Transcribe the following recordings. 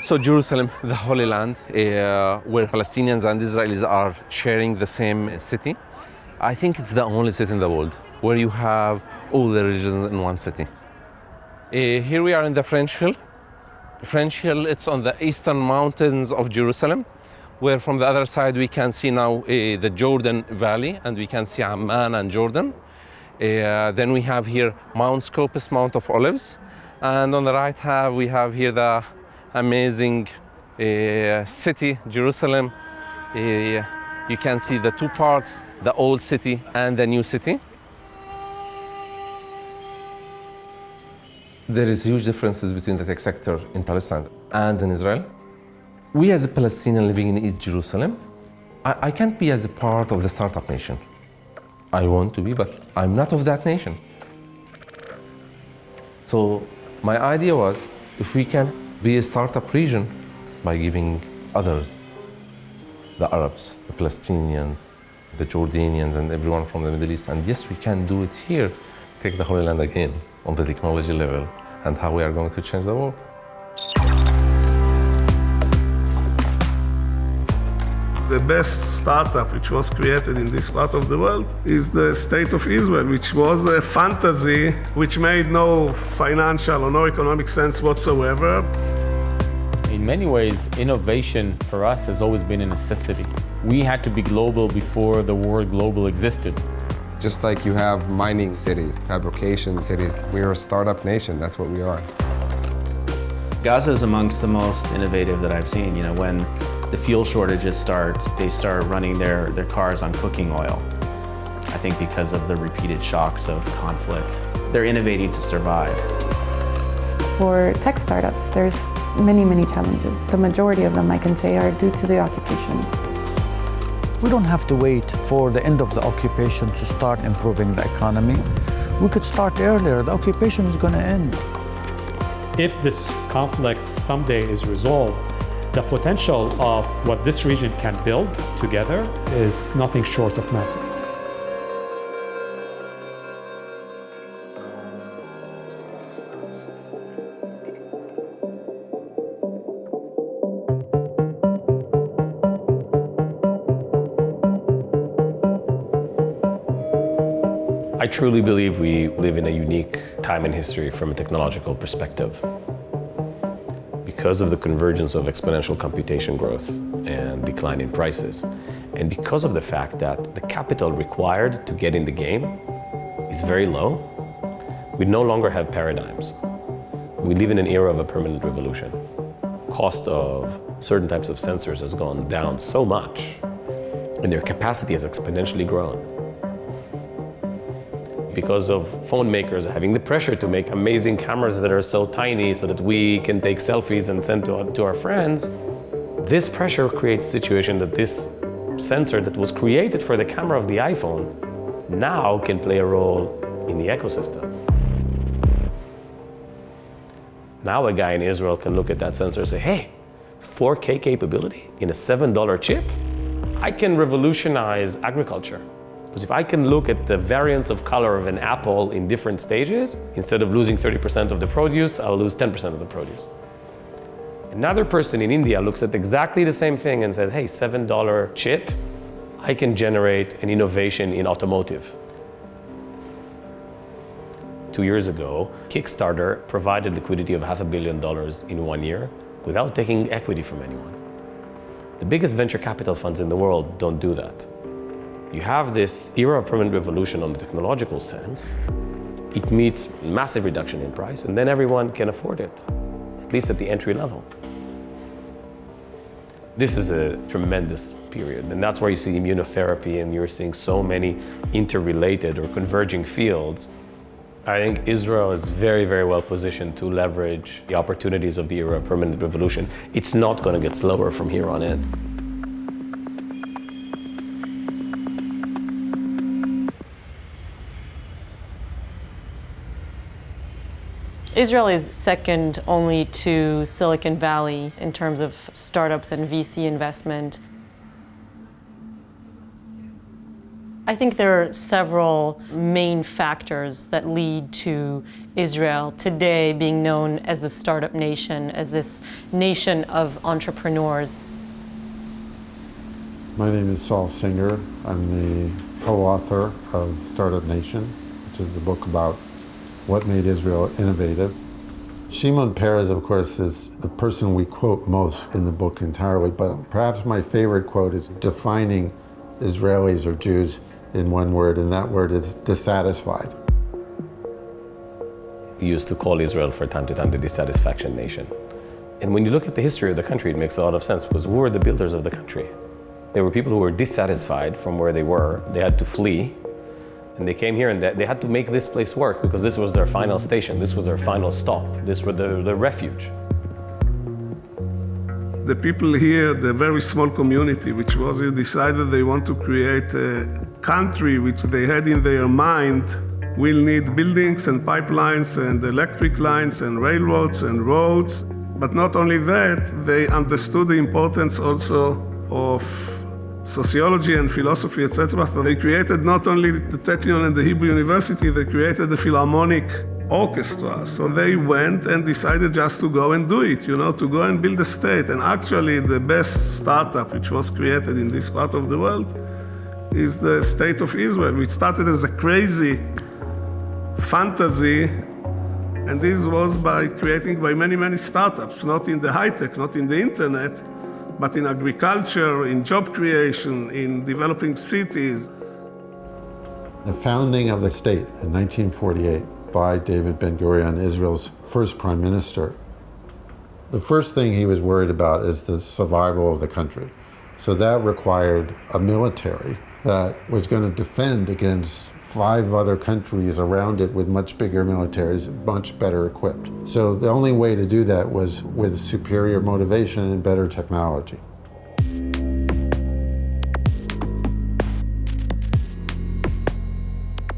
So Jerusalem, the Holy Land, where Palestinians and Israelis are sharing the same city. I think it's the only city in the world where you have all the religions in one city. Here we are in the French Hill. French Hill, it's on the eastern mountains of Jerusalem, where from the other side we can see now the Jordan Valley, and we can see Amman and Jordan. Then we have here Mount Scopus, Mount of Olives. And on the right hand, we have here the amazing city, Jerusalem. You can see the two parts, the old city and the new city. There is huge differences between the tech sector in Palestine and in Israel. We as a Palestinian living in East Jerusalem, I can't be as a part of the startup nation. I want to be, but I'm not of that nation. So my idea was, if we can be a startup region by giving others, the Arabs, the Palestinians, the Jordanians, and everyone from the Middle East, and yes, we can do it here, take the Holy Land again on the technology level, and how we are going to change the world. The best startup which was created in this part of the world is the State of Israel, which was a fantasy which made no financial or no economic sense whatsoever. In many ways, innovation for us has always been a necessity. We had to be global before the word global existed. Just like you have mining cities, fabrication cities, we're a startup nation, that's what we are. Gaza is amongst the most innovative that I've seen. You know, when the fuel shortages start, they start running their cars on cooking oil. I think because of the repeated shocks of conflict. They're innovating to survive. For tech startups, there's many, many challenges. The majority of them, I can say, are due to the occupation. We don't have to wait for the end of the occupation to start improving the economy. We could start earlier. The occupation is going to end. If this conflict someday is resolved, the potential of what this region can build together is nothing short of massive. I truly believe we live in a unique time in history from a technological perspective. Because of the convergence of exponential computation growth and decline in prices, and because of the fact that the capital required to get in the game is very low, we no longer have paradigms. We live in an era of a permanent revolution. Cost of certain types of sensors has gone down so much, and their capacity has exponentially grown. Because of phone makers having the pressure to make amazing cameras that are so tiny so that we can take selfies and send to our friends, this pressure creates a situation that this sensor that was created for the camera of the iPhone now can play a role in the ecosystem. Now a guy in Israel can look at that sensor and say, hey, 4K capability in a $7 chip? I can revolutionize agriculture. Because if I can look at the variance of color of an apple in different stages, instead of losing 30% of the produce, I'll lose 10% of the produce. Another person in India looks at exactly the same thing and says, hey, $7 chip, I can generate an innovation in automotive. 2 years ago, Kickstarter provided liquidity of $500 million in 1 year without taking equity from anyone. The biggest venture capital funds in the world don't do that. You have this era of permanent revolution on the technological sense. It meets massive reduction in price, and then everyone can afford it, at least at the entry level. This is a tremendous period, and that's where you see immunotherapy, and you're seeing so many interrelated or converging fields. I think Israel is very, very well positioned to leverage the opportunities of the era of permanent revolution. It's not going to get slower from here on in. Israel is second only to Silicon Valley in terms of startups and VC investment. I think there are several main factors that lead to Israel today being known as the startup nation, as this nation of entrepreneurs. My name is Saul Singer. I'm the co-author of Startup Nation, which is the book about what made Israel innovative. Shimon Peres, of course, is the person we quote most in the book entirely, but perhaps my favorite quote is defining Israelis or Jews in one word, and that word is dissatisfied. We used to call Israel from time to time the dissatisfaction nation. And when you look at the history of the country, it makes a lot of sense, because who were the builders of the country? There were people who were dissatisfied from where they were. They had to flee, and they came here, and they had to make this place work because this was their final station, this was their final stop, this was the refuge. The people here, the very small community, which was decided they want to create a country which they had in their mind, will need buildings and pipelines and electric lines and railroads and roads. But not only that, they understood the importance also of sociology and philosophy, etc. So they created not only the Technion and the Hebrew University, they created the Philharmonic Orchestra. So they went and decided just to go and do it, to go and build a state. And actually the best startup which was created in this part of the world is the State of Israel, which started as a crazy fantasy. And this was by many, many startups, not in the high tech, not in the internet, but in agriculture, in job creation, in developing cities. The founding of the state in 1948 by David Ben-Gurion, Israel's first prime minister, the first thing he was worried about is the survival of the country. So that required a military that was going to defend against 5 other countries around it with much bigger militaries, much better equipped. So the only way to do that was with superior motivation and better technology.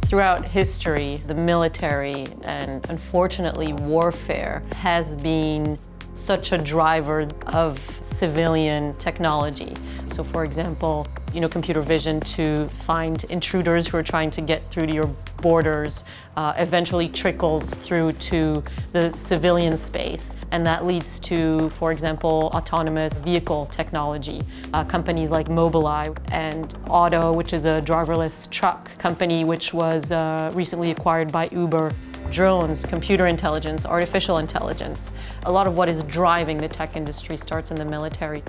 Throughout history, the military and unfortunately warfare has been such a driver of civilian technology. So for example, computer vision to find intruders who are trying to get through to your borders eventually trickles through to the civilian space. And that leads to, for example, autonomous vehicle technology. Companies like Mobileye and Auto, which is a driverless truck company, which was recently acquired by Uber. Drones, computer intelligence, artificial intelligence. A lot of what is driving the tech industry starts in the military.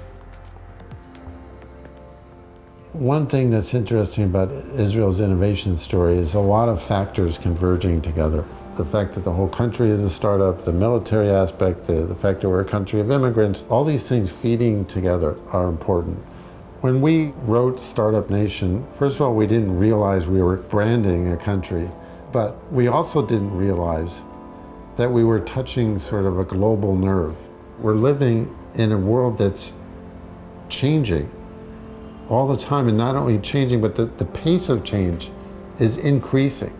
One thing that's interesting about Israel's innovation story is a lot of factors converging together. The fact that the whole country is a startup, the military aspect, the fact that we're a country of immigrants, all these things feeding together are important. When we wrote Startup Nation, first of all, we didn't realize we were branding a country, but we also didn't realize that we were touching sort of a global nerve. We're living in a world that's changing all the time, and not only changing, but the pace of change is increasing.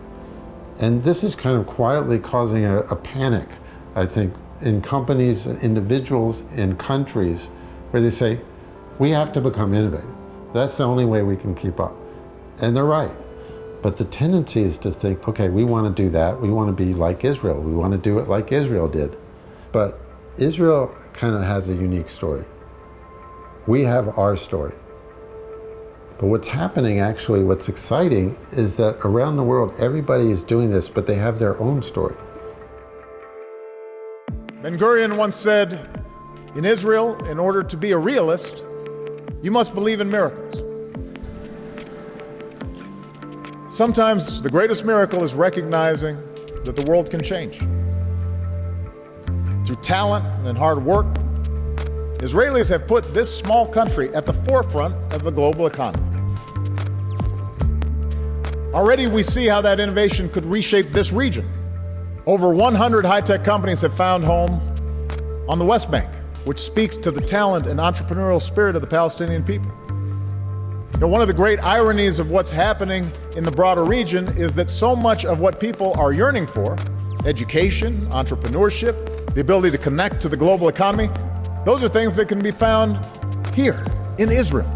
And this is kind of quietly causing a panic, I think, in companies, individuals, in countries, where they say, we have to become innovative. That's the only way we can keep up. And they're right. But the tendency is to think, okay, we want to do that. We want to be like Israel. We want to do it like Israel did. But Israel kind of has a unique story. We have our story. But what's happening, actually, what's exciting, is that around the world, everybody is doing this, but they have their own story. Ben-Gurion once said, in Israel, in order to be a realist, you must believe in miracles. Sometimes the greatest miracle is recognizing that the world can change. Through talent and hard work, Israelis have put this small country at the forefront of the global economy. Already we see how that innovation could reshape this region. Over 100 high-tech companies have found home on the West Bank, which speaks to the talent and entrepreneurial spirit of the Palestinian people. One of the great ironies of what's happening in the broader region is that so much of what people are yearning for, education, entrepreneurship, the ability to connect to the global economy, those are things that can be found here in Israel.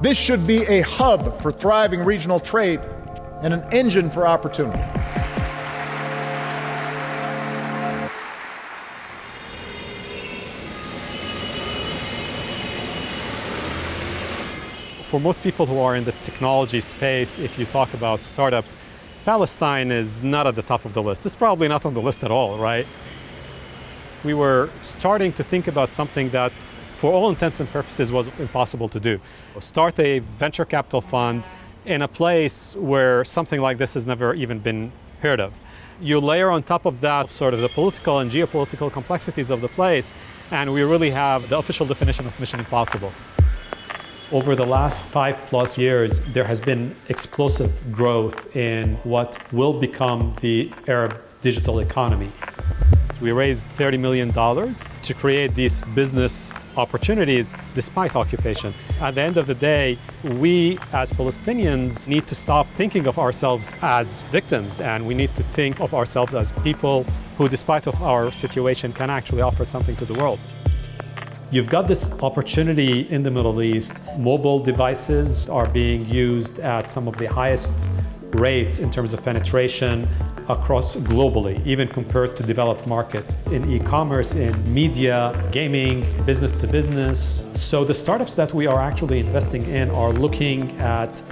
This should be a hub for thriving regional trade and an engine for opportunity. For most people who are in the technology space, if you talk about startups, Palestine is not at the top of the list. It's probably not on the list at all, right? We were starting to think about something that, for all intents and purposes, was impossible to do. Start a venture capital fund in a place where something like this has never even been heard of. You layer on top of that sort of the political and geopolitical complexities of the place, and we really have the official definition of Mission Impossible. Over the last 5+ years, there has been explosive growth in what will become the Arab digital economy. We raised $30 million to create these business opportunities despite occupation. At the end of the day, we as Palestinians need to stop thinking of ourselves as victims, and we need to think of ourselves as people who, despite of our situation, can actually offer something to the world. You've got this opportunity in the Middle East. Mobile devices are being used at some of the highest rates in terms of penetration across globally, even compared to developed markets in e-commerce, in media, gaming, business to business. So the startups that we are actually investing in are looking at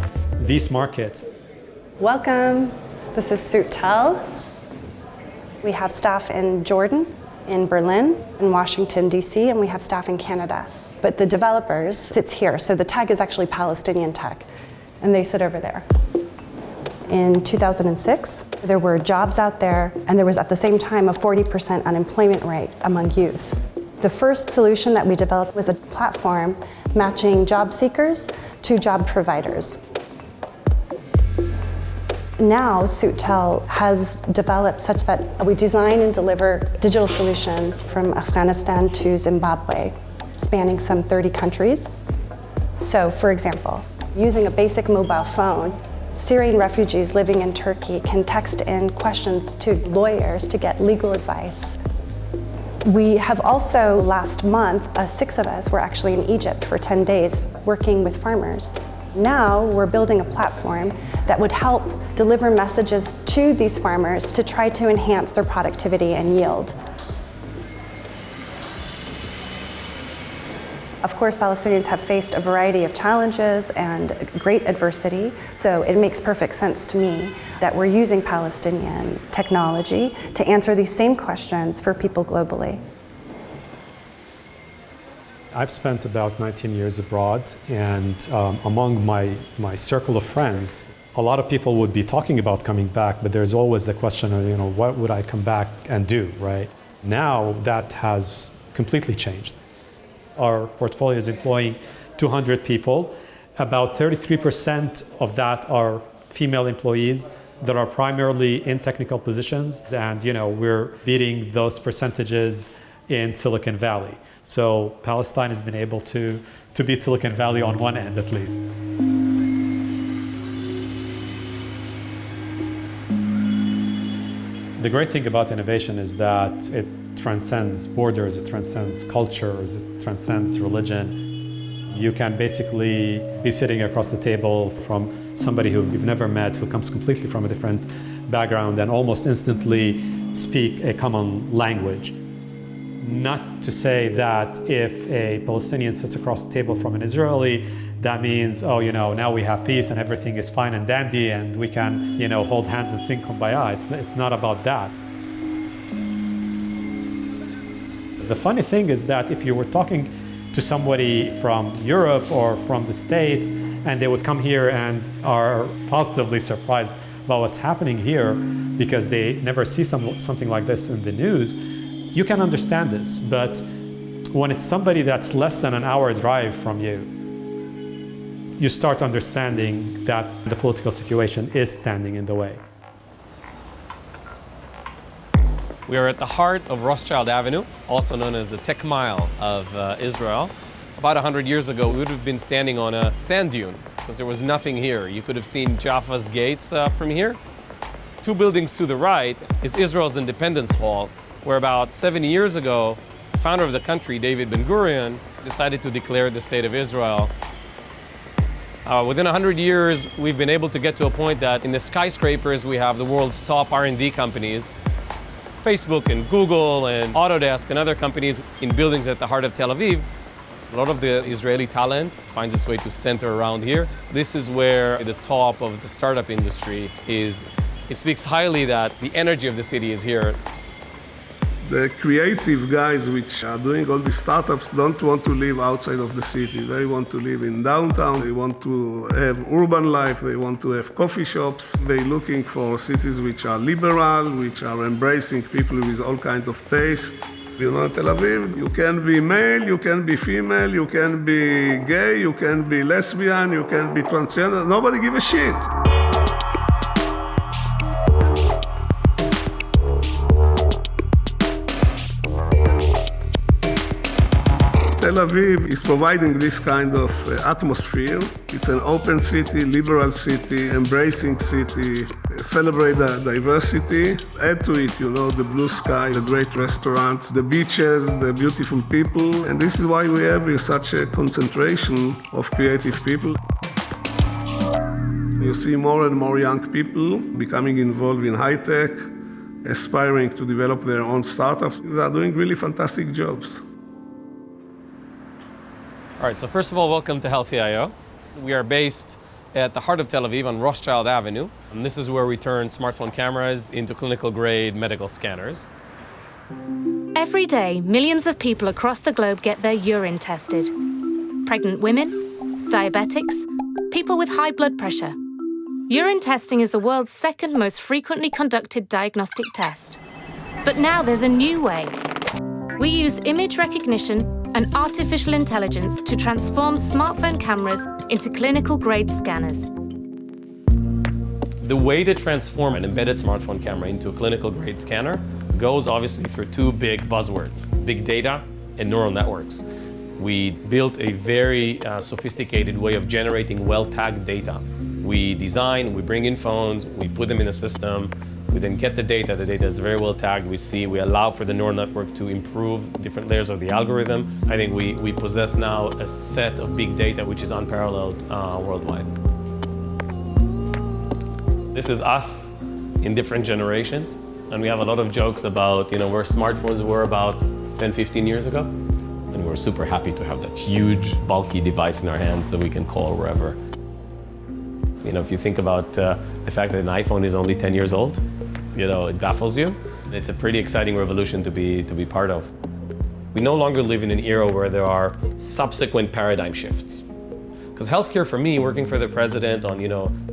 these markets. Welcome. This is Sutel. We have staff in Jordan, in Berlin, in Washington, D.C., and we have staff in Canada. But the developers sits here, so the tech is actually Palestinian tech, and they sit over there. In 2006, there were jobs out there, and there was at the same time a 40% unemployment rate among youth. The first solution that we developed was a platform matching job seekers to job providers. Now, Sutel has developed such that we design and deliver digital solutions from Afghanistan to Zimbabwe, spanning some 30 countries. So, for example, using a basic mobile phone, Syrian refugees living in Turkey can text in questions to lawyers to get legal advice. We have also, last month, 6 of us were actually in Egypt for 10 days working with farmers. Now we're building a platform that would help deliver messages to these farmers to try to enhance their productivity and yield. Of course, Palestinians have faced a variety of challenges and great adversity, so it makes perfect sense to me that we're using Palestinian technology to answer these same questions for people globally. I've spent about 19 years abroad, and among my circle of friends, a lot of people would be talking about coming back, but there's always the question of, what would I come back and do, right? Now that has completely changed. Our portfolio is employing 200 people. About 33% of that are female employees that are primarily in technical positions, and we're beating those percentages in Silicon Valley. So Palestine has been able to beat Silicon Valley on one end at least. The great thing about innovation is that it transcends borders, it transcends cultures, it transcends religion. You can basically be sitting across the table from somebody who you've never met, who comes completely from a different background, and almost instantly speak a common language. Not to say that if a Palestinian sits across the table from an Israeli, that means, now we have peace and everything is fine and dandy and we can, hold hands and sing Kumbaya. It's not about that. The funny thing is that if you were talking to somebody from Europe or from the States, and they would come here and are positively surprised about what's happening here because they never see something like this in the news, you can understand this. But when it's somebody that's less than an hour drive from you, you start understanding that the political situation is standing in the way. We are at the heart of Rothschild Avenue, also known as the Tech Mile of Israel. About 100 years ago, we would have been standing on a sand dune because there was nothing here. You could have seen Jaffa's gates from here. 2 buildings to the right is Israel's Independence Hall, where about 70 years ago, the founder of the country, David Ben-Gurion, decided to declare the State of Israel. Within 100 years, we've been able to get to a point that in the skyscrapers, we have the world's top R&D companies, Facebook and Google and Autodesk and other companies in buildings at the heart of Tel Aviv. A lot of the Israeli talent finds its way to center around here. This is where the top of the startup industry is. It speaks highly that the energy of the city is here. The creative guys which are doing all these startups don't want to live outside of the city. They want to live in downtown. They want to have urban life. They want to have coffee shops. They're looking for cities which are liberal, which are embracing people with all kinds of taste. You know, Tel Aviv, you can be male, you can be female, you can be gay, you can be lesbian, you can be transgender. Nobody gives a shit. Tel Aviv is providing this kind of atmosphere. It's an open city, liberal city, embracing city, celebrate the diversity. Add to it, you know, the blue sky, the great restaurants, the beaches, the beautiful people. And this is why we have such a concentration of creative people. You see more and more young people becoming involved in high tech, aspiring to develop their own startups. They are doing really fantastic jobs. All right, so first of all, welcome to Healthy.io. We are based at the heart of Tel Aviv on Rothschild Avenue. And this is where we turn smartphone cameras into clinical-grade medical scanners. Every day, millions of people across the globe get their urine tested. Pregnant women, diabetics, people with high blood pressure. Urine testing is the world's second most frequently conducted diagnostic test. But now there's a new way. We use image recognition and artificial intelligence to transform smartphone cameras into clinical-grade scanners. The way to transform an embedded smartphone camera into a clinical-grade scanner goes obviously through two big buzzwords, big data and neural networks. We built a very sophisticated way of generating well-tagged data. We design, we bring in phones, we put them in a system, we then get the data is very well tagged. We allow for the neural network to improve different layers of the algorithm. I think we possess now a set of big data which is unparalleled worldwide. This is us in different generations, and we have a lot of jokes about where smartphones were about 10, 15 years ago. And we're super happy to have that huge, bulky device in our hands so we can call wherever. If you think about the fact that an iPhone is only 10 years old, it baffles you. It's a pretty exciting revolution to be part of. We no longer live in an era where there are subsequent paradigm shifts. Because healthcare for me, working for the president on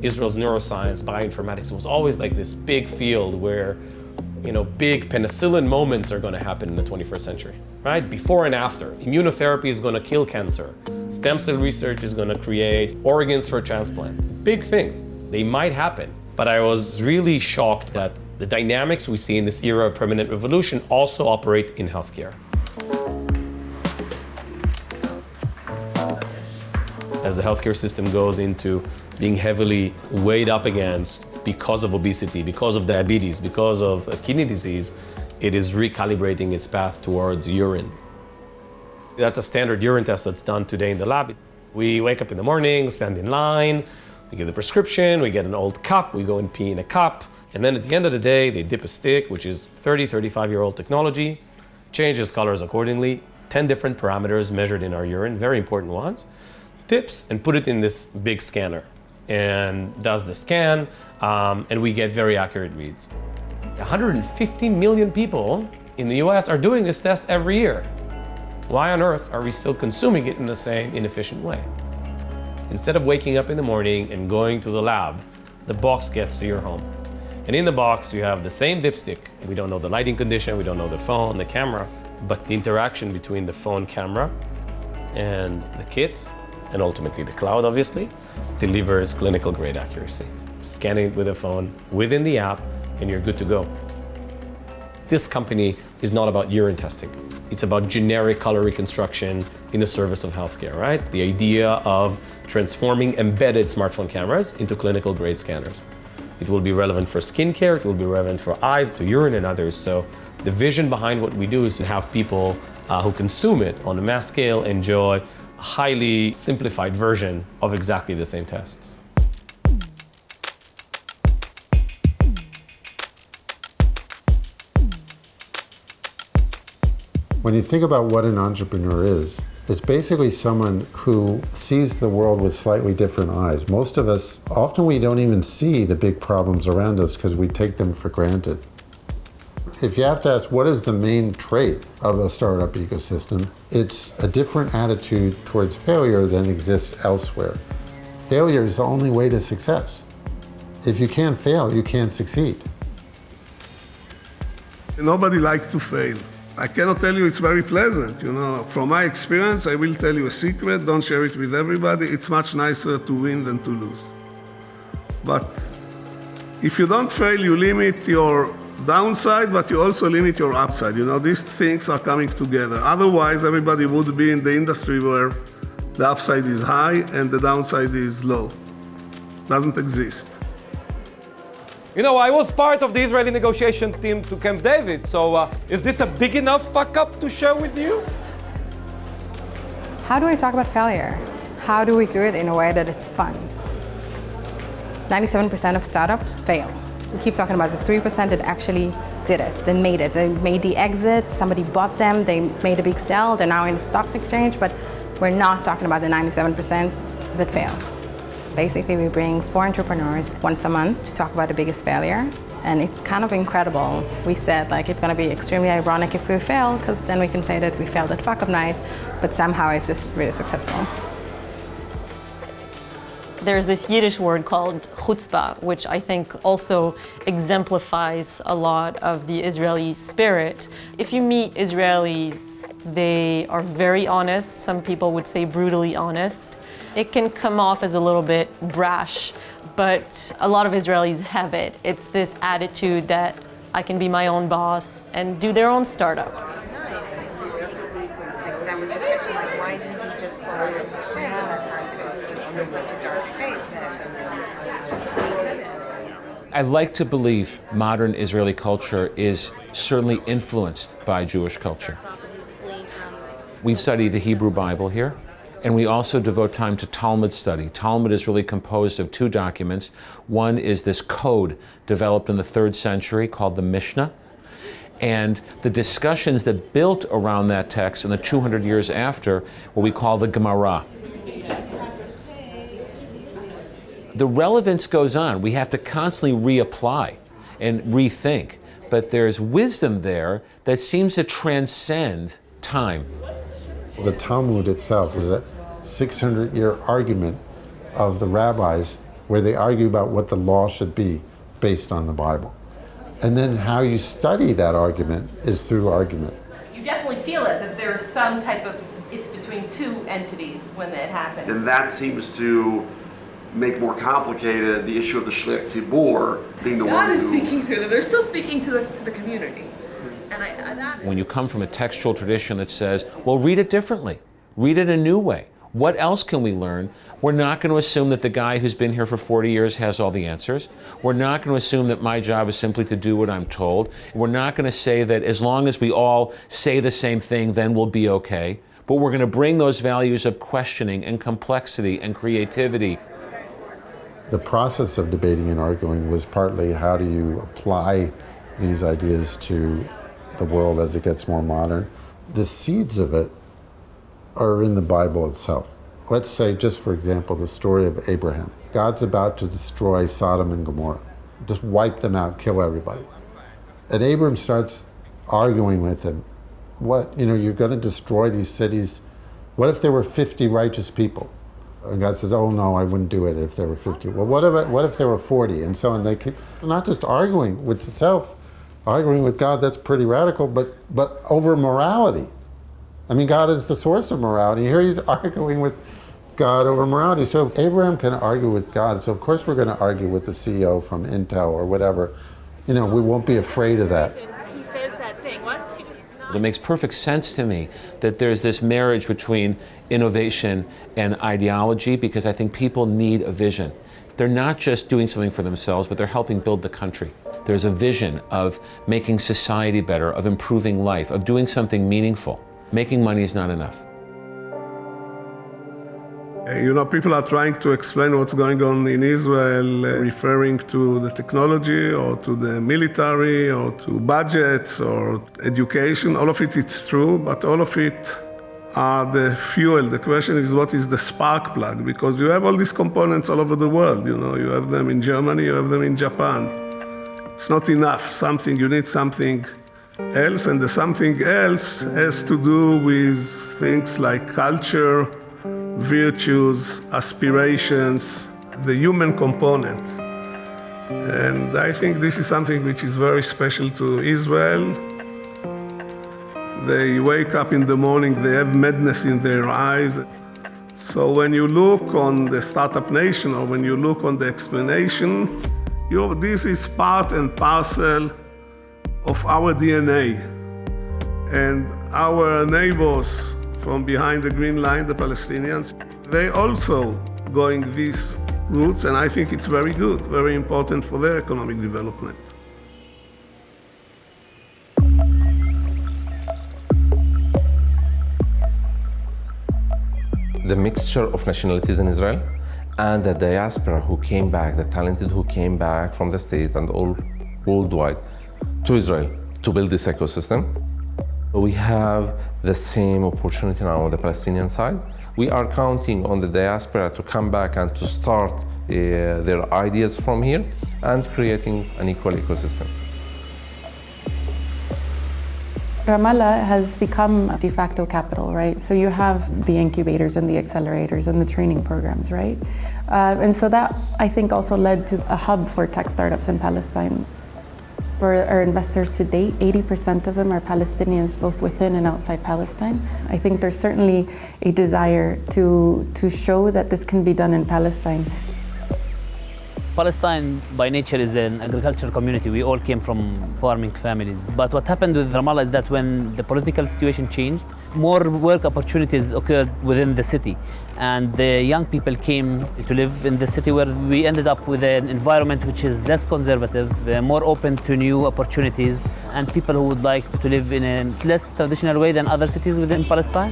Israel's neuroscience, bioinformatics, was always like this big field where big penicillin moments are going to happen in the 21st century, right? Before and after. Immunotherapy is going to kill cancer. Stem cell research is going to create organs for transplant. Big things. They might happen. But I was really shocked that the dynamics we see in this era of permanent revolution also operate in healthcare. As the healthcare system goes into being heavily weighed up against because of obesity, because of diabetes, because of kidney disease, it is recalibrating its path towards urine. That's a standard urine test that's done today in the lab. We wake up in the morning, stand in line, we give the prescription, we get an old cup, we go and pee in a cup, and then at the end of the day, they dip a stick, which is 35-year-old technology, changes colors accordingly, 10 different parameters measured in our urine, very important ones, dips and put it in this big scanner and does the scan, and we get very accurate reads. 150 million people in the US are doing this test every year. Why on earth are we still consuming it in the same inefficient way? Instead of waking up in the morning and going to the lab, the box gets to your home. And in the box, you have the same dipstick. We don't know the lighting condition, we don't know the phone, the camera, but the interaction between the phone camera and the kit, and ultimately the cloud, obviously, delivers clinical grade accuracy. Scanning it with a phone within the app, and you're good to go. This company is not about urine testing. It's about generic color reconstruction in the service of healthcare, right? The idea of transforming embedded smartphone cameras into clinical grade scanners. It will be relevant for skincare, it will be relevant for eyes, to urine and others. So the vision behind what we do is to have people who consume it on a mass scale enjoy highly simplified version of exactly the same test. When you think about what an entrepreneur is, it's basically someone who sees the world with slightly different eyes. Most of us, often we don't even see the big problems around us because we take them for granted. If you have to ask what is the main trait of a startup ecosystem, it's a different attitude towards failure than exists elsewhere. Failure is the only way to success. If you can't fail, you can't succeed. Nobody likes to fail. I cannot tell you it's very pleasant, From my experience, I will tell you a secret, don't share it with everybody. It's much nicer to win than to lose. But if you don't fail, you limit your downside, but you also limit your upside. These things are coming together. Otherwise, everybody would be in the industry where the upside is high and the downside is low. Doesn't exist. I was part of the Israeli negotiation team to Camp David, so is this a big enough fuck up to share with you? How do I talk about failure? How do we do it in a way that it's fun? 97% of startups fail. We keep talking about the 3% that actually did it, they made it. They made the exit, somebody bought them, they made a big sell, they're now in the stock exchange, but we're not talking about the 97% that fail. Basically, we bring 4 entrepreneurs once a month to talk about the biggest failure, and it's kind of incredible. We said it's going to be extremely ironic if we fail, because then we can say that we failed at fuck-up night, but somehow it's just really successful. There's this Yiddish word called Chutzpah, which I think also exemplifies a lot of the Israeli spirit. If you meet Israelis, they are very honest. Some people would say brutally honest. It can come off as a little bit brash, but a lot of Israelis have it. It's this attitude that I can be my own boss and do their own startup. That was the question, why didn't he just call it Moshe at that time? Because it was in such a dark space that I like to believe modern Israeli culture is certainly influenced by Jewish culture. We study the Hebrew Bible here. And we also devote time to Talmud study. Talmud is really composed of 2 documents. One is this code developed in the 3rd century called the Mishnah. And the discussions that built around that text in the 200 years after, what we call the Gemara. The relevance goes on. We have to constantly reapply and rethink. But there's wisdom there that seems to transcend time. The Talmud itself is a 600-year argument of the rabbis where they argue about what the law should be based on the Bible. And then how you study that argument is through argument. You definitely feel it, that there's some type of, it's between 2 entities when that happens. And that seems to make more complicated the issue of the Shliach Tzibur being the one God who... is speaking through them. They're still speaking to the community. When you come from a textual tradition that says, well, read it differently, read it a new way. What else can we learn? We're not going to assume that the guy who's been here for 40 years has all the answers. We're not going to assume that my job is simply to do what I'm told. We're not going to say that as long as we all say the same thing, then we'll be okay. But we're going to bring those values of questioning and complexity and creativity. The process of debating and arguing was partly how do you apply these ideas to the world as it gets more modern. The seeds of it are in the Bible itself. Let's say, just for example, the story of Abraham. God's about to destroy Sodom and Gomorrah. Just wipe them out, kill everybody. And Abram starts arguing with him. You're going to destroy these cities. What if there were 50 righteous people? And God says, oh no, I wouldn't do it if there were 50. Well, what if there were 40? And so on. They keep not just arguing with itself, arguing with God, that's pretty radical, but over morality. I mean, God is the source of morality. Here he's arguing with God over morality. So if Abraham can argue with God, so of course we're going to argue with the CEO from Intel or whatever. We won't be afraid of that. He says that thing. Why doesn't she just not? It makes perfect sense to me that there's this marriage between innovation and ideology, because I think people need a vision. They're not just doing something for themselves, but they're helping build the country. There's a vision of making society better, of improving life, of doing something meaningful. Making money is not enough. People are trying to explain what's going on in Israel, referring to the technology or to the military or to budgets or education. All of it is true, but all of it are the fuel. The question is, what is the spark plug? Because you have all these components all over the world. You have them in Germany, you have them in Japan. It's not enough. You need something else, and the something else has to do with things like culture, virtues, aspirations, the human component. And I think this is something which is very special to Israel. They wake up in the morning, they have madness in their eyes. So when you look on the startup nation or when you look on the explanation, this is part and parcel of our DNA. And our neighbors from behind the green line, the Palestinians, they also going these routes, and I think it's very good, very important for their economic development. The mixture of nationalities in Israel and the diaspora who came back, the talented who came back from the state and all worldwide to Israel to build this ecosystem. We have the same opportunity now on the Palestinian side. We are counting on the diaspora to come back and to start their ideas from here and creating an equal ecosystem. Ramallah has become de facto capital, right? So you have the incubators and the accelerators and the training programs, right? And so that, I think, also led to a hub for tech startups in Palestine. For our investors to date, 80% of them are Palestinians, both within and outside Palestine. I think there's certainly a desire to show that this can be done in Palestine. Palestine by nature is an agricultural community. We all came from farming families. But what happened with Ramallah is that when the political situation changed, more work opportunities occurred within the city. And the young people came to live in the city, where we ended up with an environment which is less conservative, more open to new opportunities, and people who would like to live in a less traditional way than other cities within Palestine.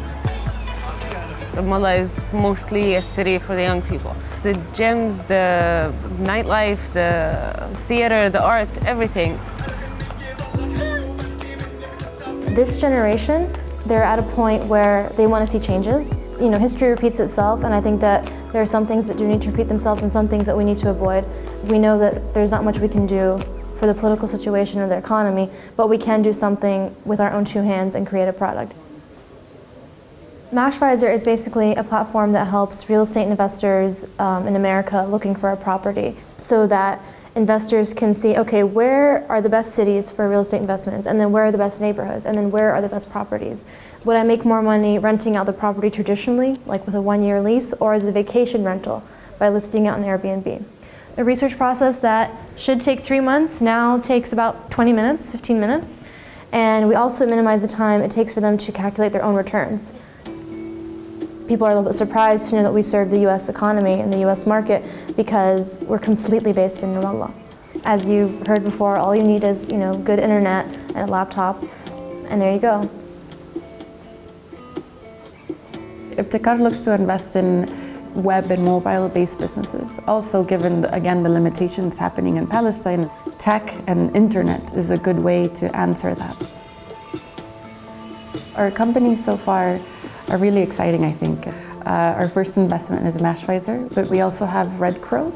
Ramallah is mostly a city for the young people. The gyms, the nightlife, the theater, the art, everything. This generation, they're at a point where they want to see changes. History repeats itself, and I think that there are some things that do need to repeat themselves and some things that we need to avoid. We know that there's not much we can do for the political situation or the economy, but we can do something with our own two hands and create a product. Mashvisor is basically a platform that helps real estate investors in America looking for a property, so that investors can see, okay, where are the best cities for real estate investments, and then where are the best neighborhoods, and then where are the best properties? Would I make more money renting out the property traditionally, like with a one-year lease, or as a vacation rental by listing it on Airbnb? A research process that should take 3 months now takes about 20 minutes, 15 minutes. And we also minimize the time it takes for them to calculate their own returns. People are a little bit surprised to know that we serve the US economy and the US market because we're completely based in Ramallah. As you've heard before, all you need is good internet and a laptop, and there you go. Iptikar looks to invest in web and mobile-based businesses. Also, given, again, the limitations happening in Palestine, tech and internet is a good way to answer that. Our companies so far are really exciting, I think. Our first investment is Mashvisor, but we also have Red Crow.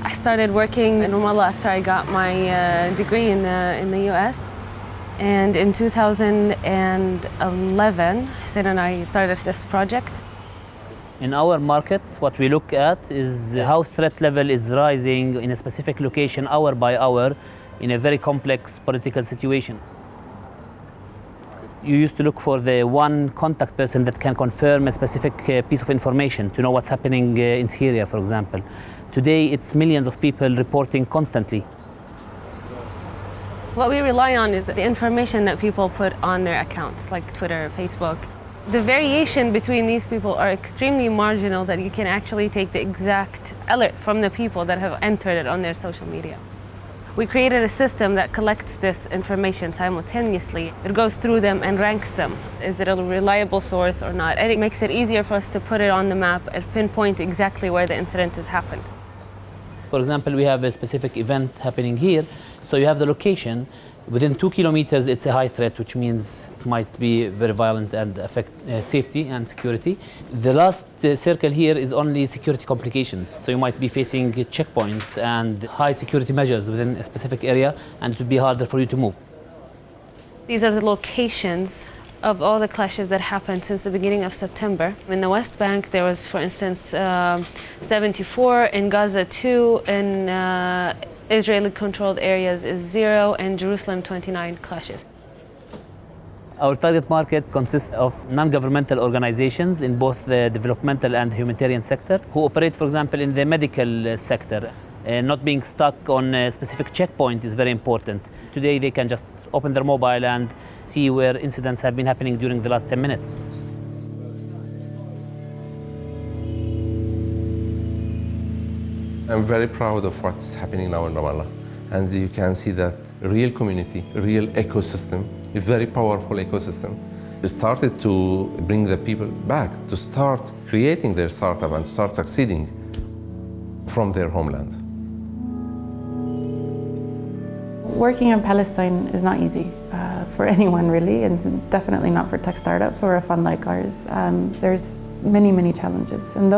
I started working in Ramallah after I got my degree in the US. And in 2011, Hussein and I started this project. In our market, what we look at is how threat level is rising in a specific location hour by hour in a very complex political situation. You used to look for the one contact person that can confirm a specific piece of information to know what's happening in Syria, for example. Today, it's millions of people reporting constantly. What we rely on is the information that people put on their accounts, like Twitter, Facebook. The variation between these people are extremely marginal that you can actually take the exact alert from the people that have entered it on their social media. We created a system that collects this information simultaneously. It goes through them and ranks them. Is it a reliable source or not? And it makes it easier for us to put it on the map and pinpoint exactly where the incident has happened. For example, we have a specific event happening here, so you have the location. Within 2 kilometers, it's a high threat, which means it might be very violent and affect safety and security. The last circle here is only security complications. So you might be facing checkpoints and high security measures within a specific area, and it would be harder for you to move. These are the locations of all the clashes that happened since the beginning of September. In the West Bank, there was, for instance, 74, in Gaza 2, in Israeli-controlled areas is 0, and Jerusalem 29 clashes. Our target market consists of non-governmental organizations in both the developmental and humanitarian sector who operate, for example, in the medical sector. Not being stuck on a specific checkpoint is very important. Today they can just open their mobile and see where incidents have been happening during the last 10 minutes. I'm very proud of what's happening now in Ramallah. And you can see that real community, real ecosystem, a very powerful ecosystem. It started to bring the people back, to start creating their startup and start succeeding from their homeland. Working in Palestine is not easy for anyone really, and definitely not for tech startups or a fund like ours. There's many, many challenges, and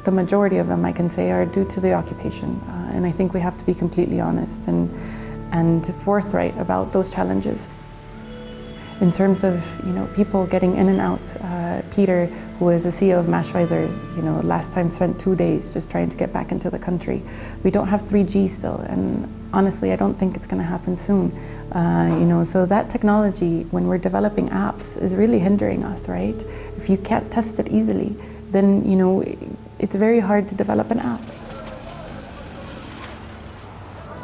the majority of them, I can say, are due to the occupation. And I think we have to be completely honest and forthright about those challenges. In terms of people getting in and out, Peter, who is the CEO of Mashweiser, last time spent 2 days just trying to get back into the country. We don't have 3G still, and honestly, I don't think it's going to happen soon. So that technology, when we're developing apps, is really hindering us, right? If you can't test it easily, then it's very hard to develop an app.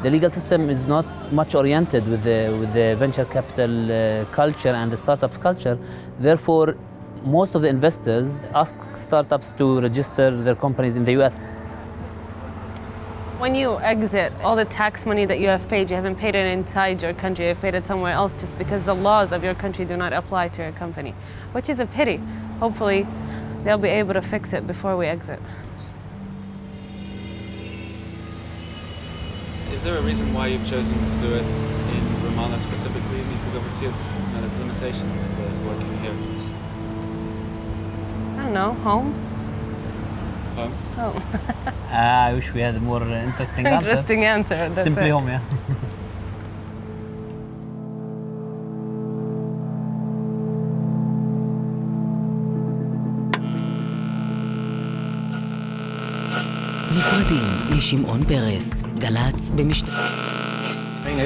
The legal system is not much oriented with the venture capital culture and the startups culture. Therefore, most of the investors ask startups to register their companies in the US. When you exit, all the tax money that you have paid, you haven't paid it inside your country, you've paid it somewhere else just because the laws of your country do not apply to your company, which is a pity. Hopefully, they'll be able to fix it before we exit. Is there a reason why you've chosen to do it in Ramallah specifically? Because obviously there's limitations to working here. I don't know, home? Home? Home. I wish we had a more interesting answer. Interesting answer. That's Simply it. home, yeah. נפרדים משמעון פרס, גל"צ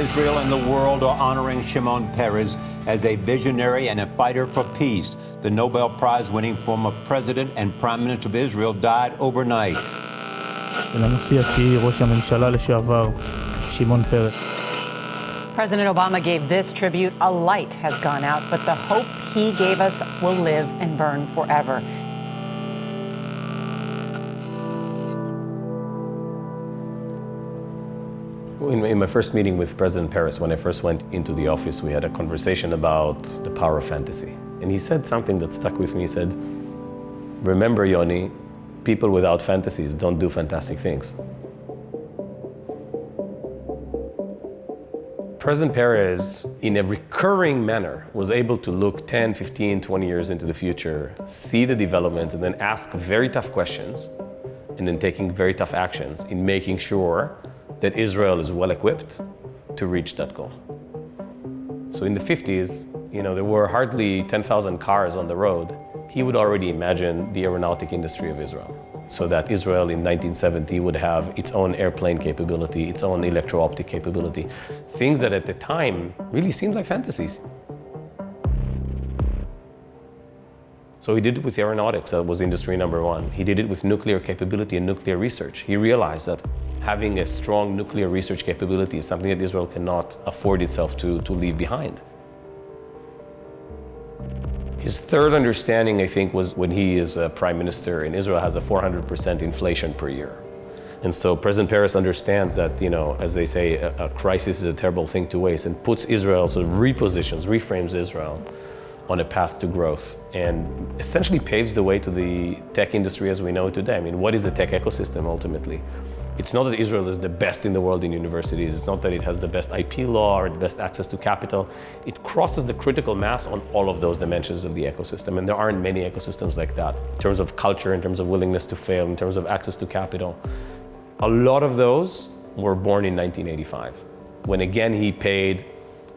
Israel and the world are honoring Shimon Peres as a visionary and a fighter for peace. The Nobel Prize-winning former president and prime minister of Israel died overnight. לנשיא התשיעי, ראש הממשלה לשעבר, שמעון פרס. President Obama gave this tribute. A light has gone out, but the hope he gave us will live and burn forever. In my first meeting with President Peres, when I first went into the office, we had a conversation about the power of fantasy. And he said something that stuck with me. He said, "Remember, Yoni, people without fantasies don't do fantastic things." President Peres, in a recurring manner, was able to look 10, 15, 20 years into the future, see the development, and then ask very tough questions, and then taking very tough actions in making sure that Israel is well equipped to reach that goal. So in the 50s, there were hardly 10,000 cars on the road. He would already imagine the aeronautic industry of Israel, so that Israel in 1970 would have its own airplane capability, its own electro-optic capability, things that at the time really seemed like fantasies. So he did it with aeronautics, that was industry number one. He did it with nuclear capability and nuclear research. He realized that having a strong nuclear research capability is something that Israel cannot afford itself to leave behind. His third understanding, I think, was when he is a prime minister and Israel has a 400% inflation per year. And so President Peres understands that, as they say, a crisis is a terrible thing to waste, and puts Israel, so reframes Israel on a path to growth, and essentially paves the way to the tech industry as we know it today. I mean, what is the tech ecosystem ultimately? It's not that Israel is the best in the world in universities. It's not that it has the best IP law or the best access to capital. It crosses the critical mass on all of those dimensions of the ecosystem. And there aren't many ecosystems like that in terms of culture, in terms of willingness to fail, in terms of access to capital. A lot of those were born in 1985, when again he paid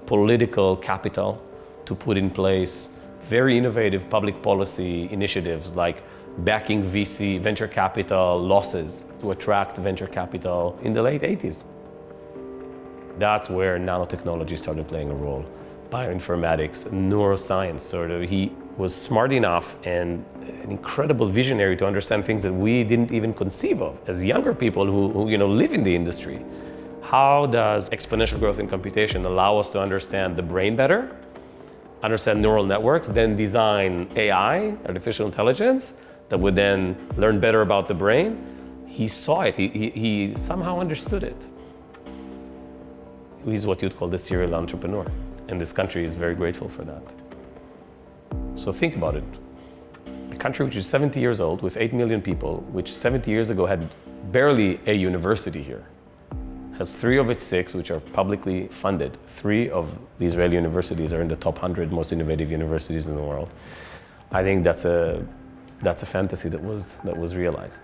political capital to put in place very innovative public policy initiatives like backing VC, venture capital losses to attract venture capital in the late 80s. That's where nanotechnology started playing a role. Bioinformatics, neuroscience, he was smart enough and an incredible visionary to understand things that we didn't even conceive of as younger people who live in the industry. How does exponential growth in computation allow us to understand the brain better, understand neural networks, then design AI, artificial intelligence, that would then learn better about the brain? He saw it, he somehow understood it. He's what you'd call the serial entrepreneur, and this country is very grateful for that. So think about it. A country which is 70 years old with 8 million people, which 70 years ago had barely a university here, has 3 of its 6 which are publicly funded. 3 of the Israeli universities are in the top 100 most innovative universities in the world. I think that's a fantasy that was realized.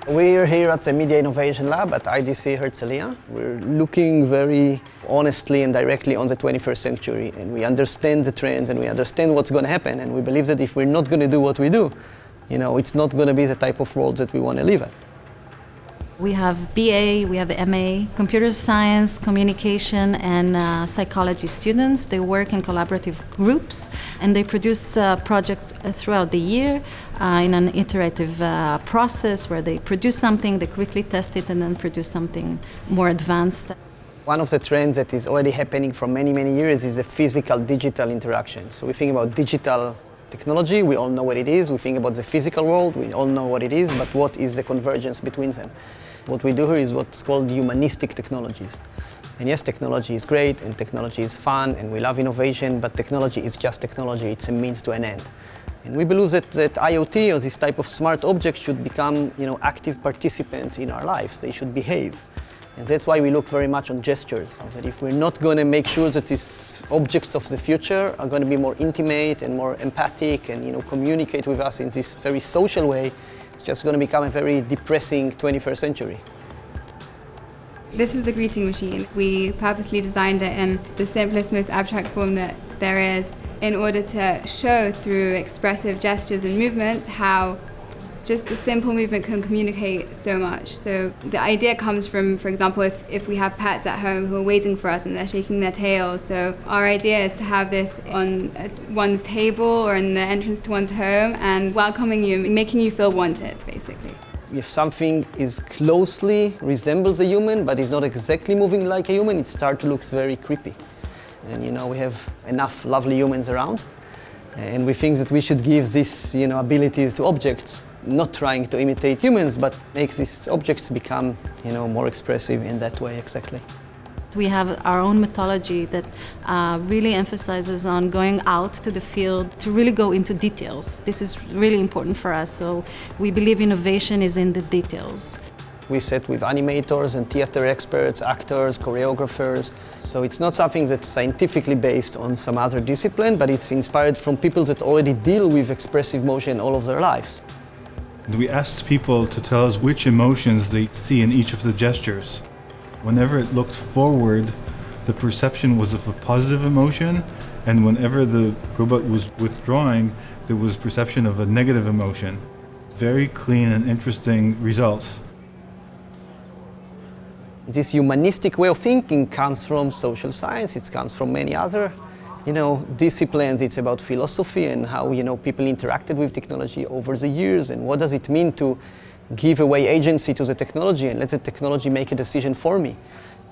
We're here at the Media Innovation Lab at IDC Herzliya. We're looking very honestly and directly on the 21st century, and we understand the trends and we understand what's going to happen, and we believe that if we're not going to do what we do, it's not going to be the type of world that we want to live in. We have BA, we have MA, computer science, communication, and psychology students. They work in collaborative groups, and they produce projects throughout the year in an iterative process where they produce something, they quickly test it, and then produce something more advanced. One of the trends that is already happening for many, many years is a physical-digital interaction. So we think about digital technology, we all know what it is. We think about the physical world, we all know what it is, but what is the convergence between them? What we do here is what's called Humanistic Technologies. And yes, technology is great, and technology is fun, and we love innovation, but technology is just technology, it's a means to an end. And we believe that IoT, or this type of smart objects, should become active participants in our lives. They should behave. And that's why we look very much on gestures, that if we're not going to make sure that these objects of the future are going to be more intimate and more empathic and communicate with us in this very social way, it's just going to become a very depressing 21st century. This is the greeting machine. We purposely designed it in the simplest, most abstract form that there is in order to show through expressive gestures and movements how just a simple movement can communicate so much. So the idea comes from, for example, if we have pets at home who are waiting for us and they're shaking their tails. So our idea is to have this on one's table or in the entrance to one's home and welcoming you, making you feel wanted, basically. If something is closely resembles a human but is not exactly moving like a human, it starts to look very creepy. And we have enough lovely humans around. And we think that we should give these abilities to objects, not trying to imitate humans, but make these objects become more expressive in that way exactly. We have our own mythology that really emphasizes on going out to the field to really go into details. This is really important for us, so we believe innovation is in the details. We sit with animators and theater experts, actors, choreographers. So it's not something that's scientifically based on some other discipline, but it's inspired from people that already deal with expressive motion all of their lives. We asked people to tell us which emotions they see in each of the gestures. Whenever it looked forward, the perception was of a positive emotion, and whenever the robot was withdrawing, there was perception of a negative emotion. Very clean and interesting results. This humanistic way of thinking comes from social science, it comes from many other disciplines. It's about philosophy and how people interacted with technology over the years, and what does it mean to give away agency to the technology and let the technology make a decision for me.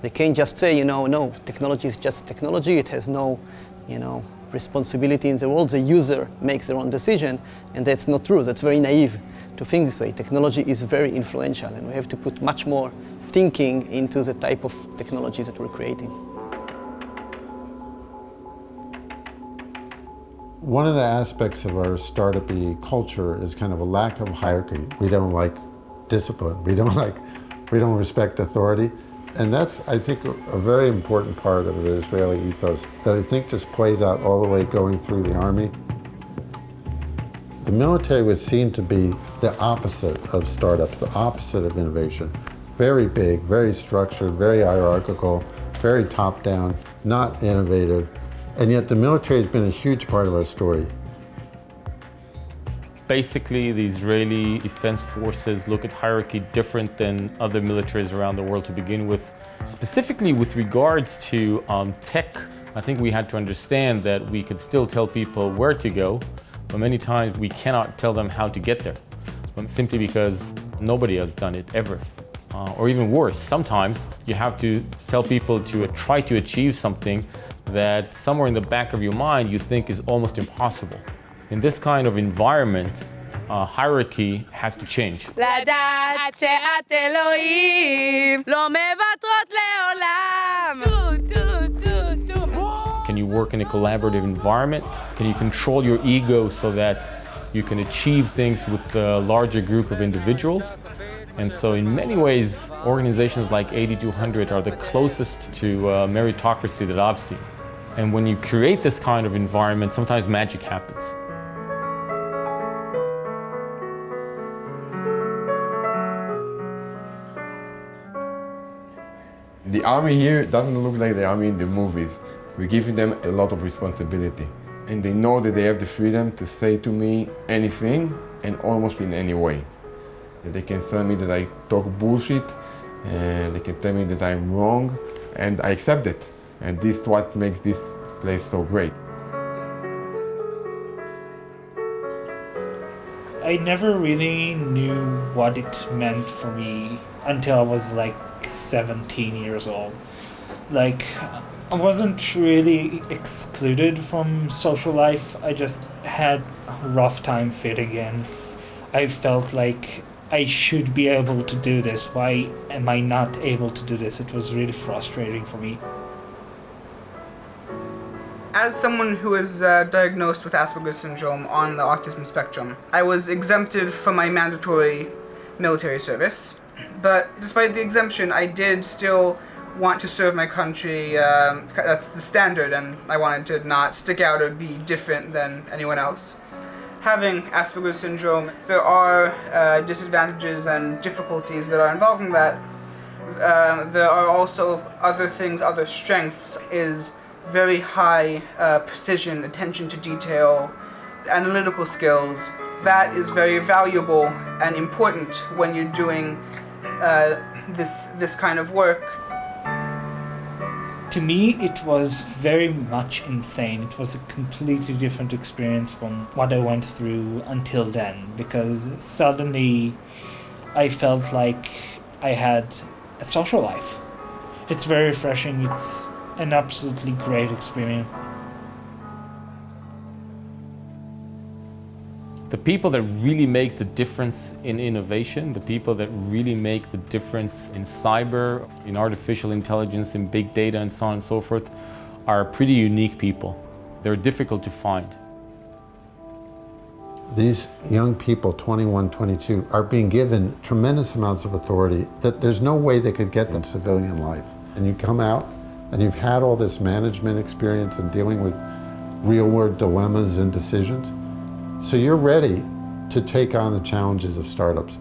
They can't just say, no, technology is just technology, it has no responsibility in the world. The user makes their own decision, and that's not true. That's very naive to think this way. Technology is very influential, and we have to put much more thinking into the type of technologies that we're creating. One of the aspects of our startup-y culture is kind of a lack of hierarchy. We don't like discipline. We don't respect authority. And that's, I think, a very important part of the Israeli ethos that I think just plays out all the way going through the army. The military was seen to be the opposite of startups, the opposite of innovation. Very big, very structured, very hierarchical, very top-down, not innovative. And yet the military has been a huge part of our story. Basically, the Israeli Defense Forces look at hierarchy different than other militaries around the world to begin with. Specifically with regards to tech, I think we had to understand that we could still tell people where to go, but many times we cannot tell them how to get there, simply because nobody has done it ever. Or even worse, sometimes you have to tell people to try to achieve something that somewhere in the back of your mind you think is almost impossible. In this kind of environment, hierarchy has to change. לדעת שאת אלוהים, לא מוותרות לעולם. Can you work in a collaborative environment? Can you control your ego so that you can achieve things with a larger group of individuals? And so in many ways, organizations like 8200 are the closest to meritocracy that I've seen. And when you create this kind of environment, sometimes magic happens. The army here doesn't look like the army in the movies. We're giving them a lot of responsibility. And they know that they have the freedom to say to me anything and almost in any way. That they can tell me that I talk bullshit, and they can tell me that I'm wrong, and I accept it. And this is what makes this place so great. I never really knew what it meant for me until I was like 17 years old. Like, I wasn't really excluded from social life. I just had a rough time fitting in. I felt like I should be able to do this. Why am I not able to do this? It was really frustrating for me. As someone who is diagnosed with Asperger's syndrome on the autism spectrum, I was exempted from my mandatory military service. But despite the exemption, I did still want to serve my country. That's the standard, and I wanted to not stick out or be different than anyone else. Having Asperger's syndrome, there are disadvantages and difficulties that are involved in that. There are also other things, other strengths, is very high precision, attention to detail, analytical skills. That is very valuable and important when you're doing this kind of work. To me, it was very much insane. It was a completely different experience from what I went through until then, because suddenly I felt like I had a social life. It's very refreshing. It's an absolutely great experience. The people that really make the difference in innovation, the people that really make the difference in cyber, in artificial intelligence, in big data, and so on and so forth, are pretty unique people. They're difficult to find. These young people, 21, 22, are being given tremendous amounts of authority that there's no way they could get in civilian life. And you come out and you've had all this management experience and dealing with real-world dilemmas and decisions. So you're ready to take on the challenges of startups.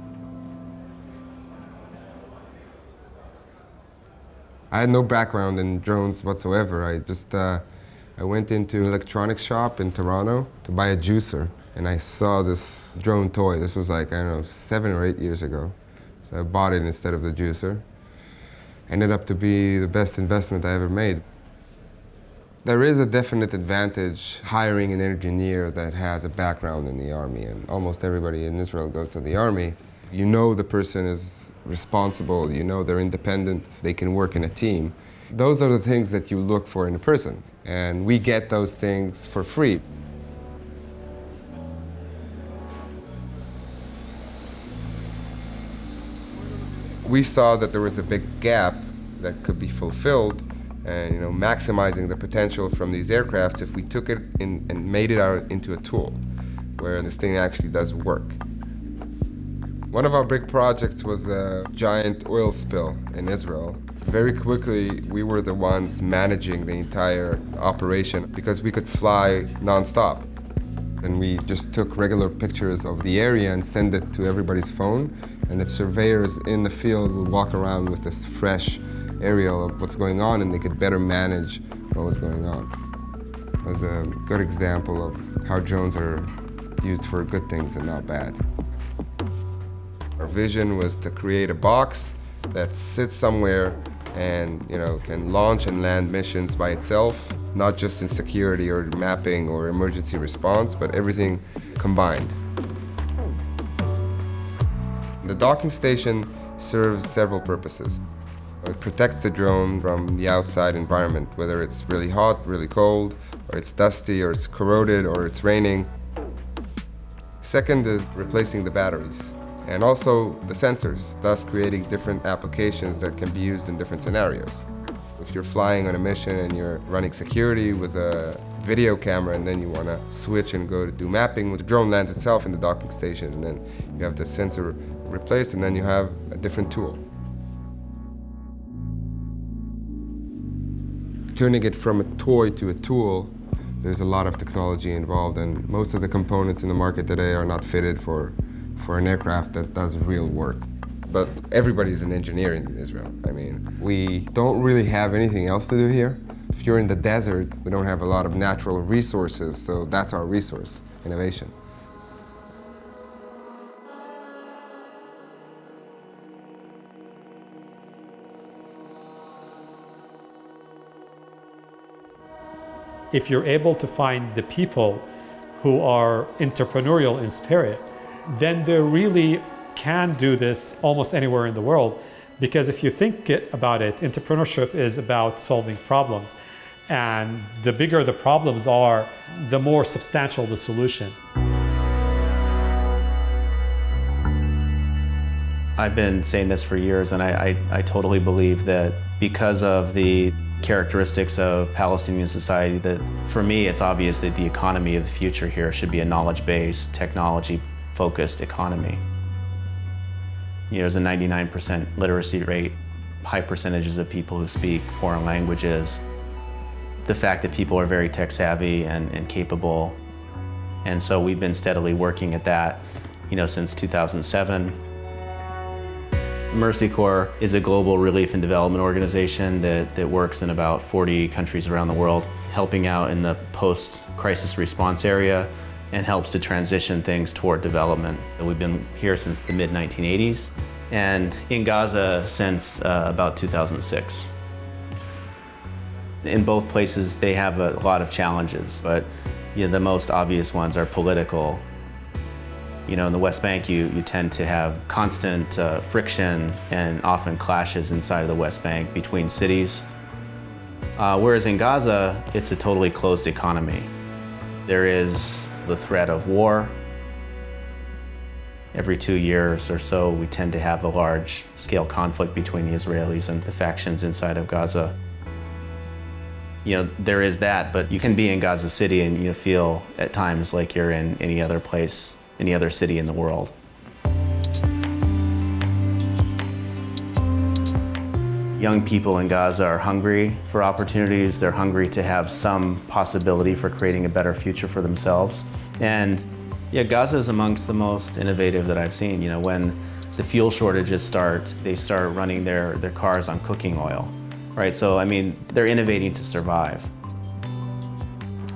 I had no background in drones whatsoever. I went into an electronics shop in Toronto to buy a juicer, and I saw this drone toy. This was like, I don't know, 7 or 8 years ago. So I bought it instead of the juicer. Ended up to be the best investment I ever made. There is a definite advantage hiring an engineer that has a background in the army, and almost everybody in Israel goes to the army. You know the person is responsible, you know they're independent, they can work in a team. Those are the things that you look for in a person. and we get those things for free. We saw that there was a big gap that could be fulfilled, and maximizing the potential from these aircrafts if we took it and made it out into a tool where this thing actually does work. One of our big projects was a giant oil spill in Israel. Very quickly, we were the ones managing the entire operation because we could fly nonstop. And we just took regular pictures of the area and send it to everybody's phone. And the surveyors in the field would walk around with this fresh aerial of what's going on, and they could better manage what was going on. It was a good example of how drones are used for good things and not bad. Our vision was to create a box that sits somewhere and can launch and land missions by itself, not just in security or mapping or emergency response, but everything combined. The docking station serves several purposes. It protects the drone from the outside environment, whether it's really hot, really cold, or it's dusty, or it's corroded, or it's raining. Second is replacing the batteries, and also the sensors, thus creating different applications that can be used in different scenarios. If you're flying on a mission and you're running security with a video camera, and then you want to switch and go to do mapping, the drone lands itself in the docking station, and then you have the sensor replaced, and then you have a different tool. Turning it from a toy to a tool, there's a lot of technology involved, and most of the components in the market today are not fitted for an aircraft that does real work. But everybody's an engineer in Israel. I mean, we don't really have anything else to do here. If you're in the desert, we don't have a lot of natural resources, so that's our resource, innovation. If you're able to find the people who are entrepreneurial in spirit, then they really can do this almost anywhere in the world. Because if you think about it, entrepreneurship is about solving problems. And the bigger the problems are, the more substantial the solution. I've been saying this for years, and I totally believe that because of the characteristics of Palestinian society, that for me it's obvious that the economy of the future here should be a knowledge-based, technology-focused economy. There's a 99% literacy rate, high percentages of people who speak foreign languages, the fact that people are very tech-savvy and capable. And so we've been steadily working at that, since 2007. Mercy Corps is a global relief and development organization that works in about 40 countries around the world, helping out in the post-crisis response area and helps to transition things toward development. We've been here since the mid-1980s and in Gaza since about 2006. In both places, they have a lot of challenges, but the most obvious ones are political. In the West Bank, you tend to have constant friction and often clashes inside of the West Bank between cities. Whereas in Gaza, it's a totally closed economy. There is the threat of war. Every 2 years or so, we tend to have a large-scale conflict between the Israelis and the factions inside of Gaza. There is that, but you can be in Gaza City and you feel at times like you're in any other place, any other city in the world. Young people in Gaza are hungry for opportunities. They're hungry to have some possibility for creating a better future for themselves. And Gaza is amongst the most innovative that I've seen. When the fuel shortages start, they start running their cars on cooking oil, right? So, they're innovating to survive.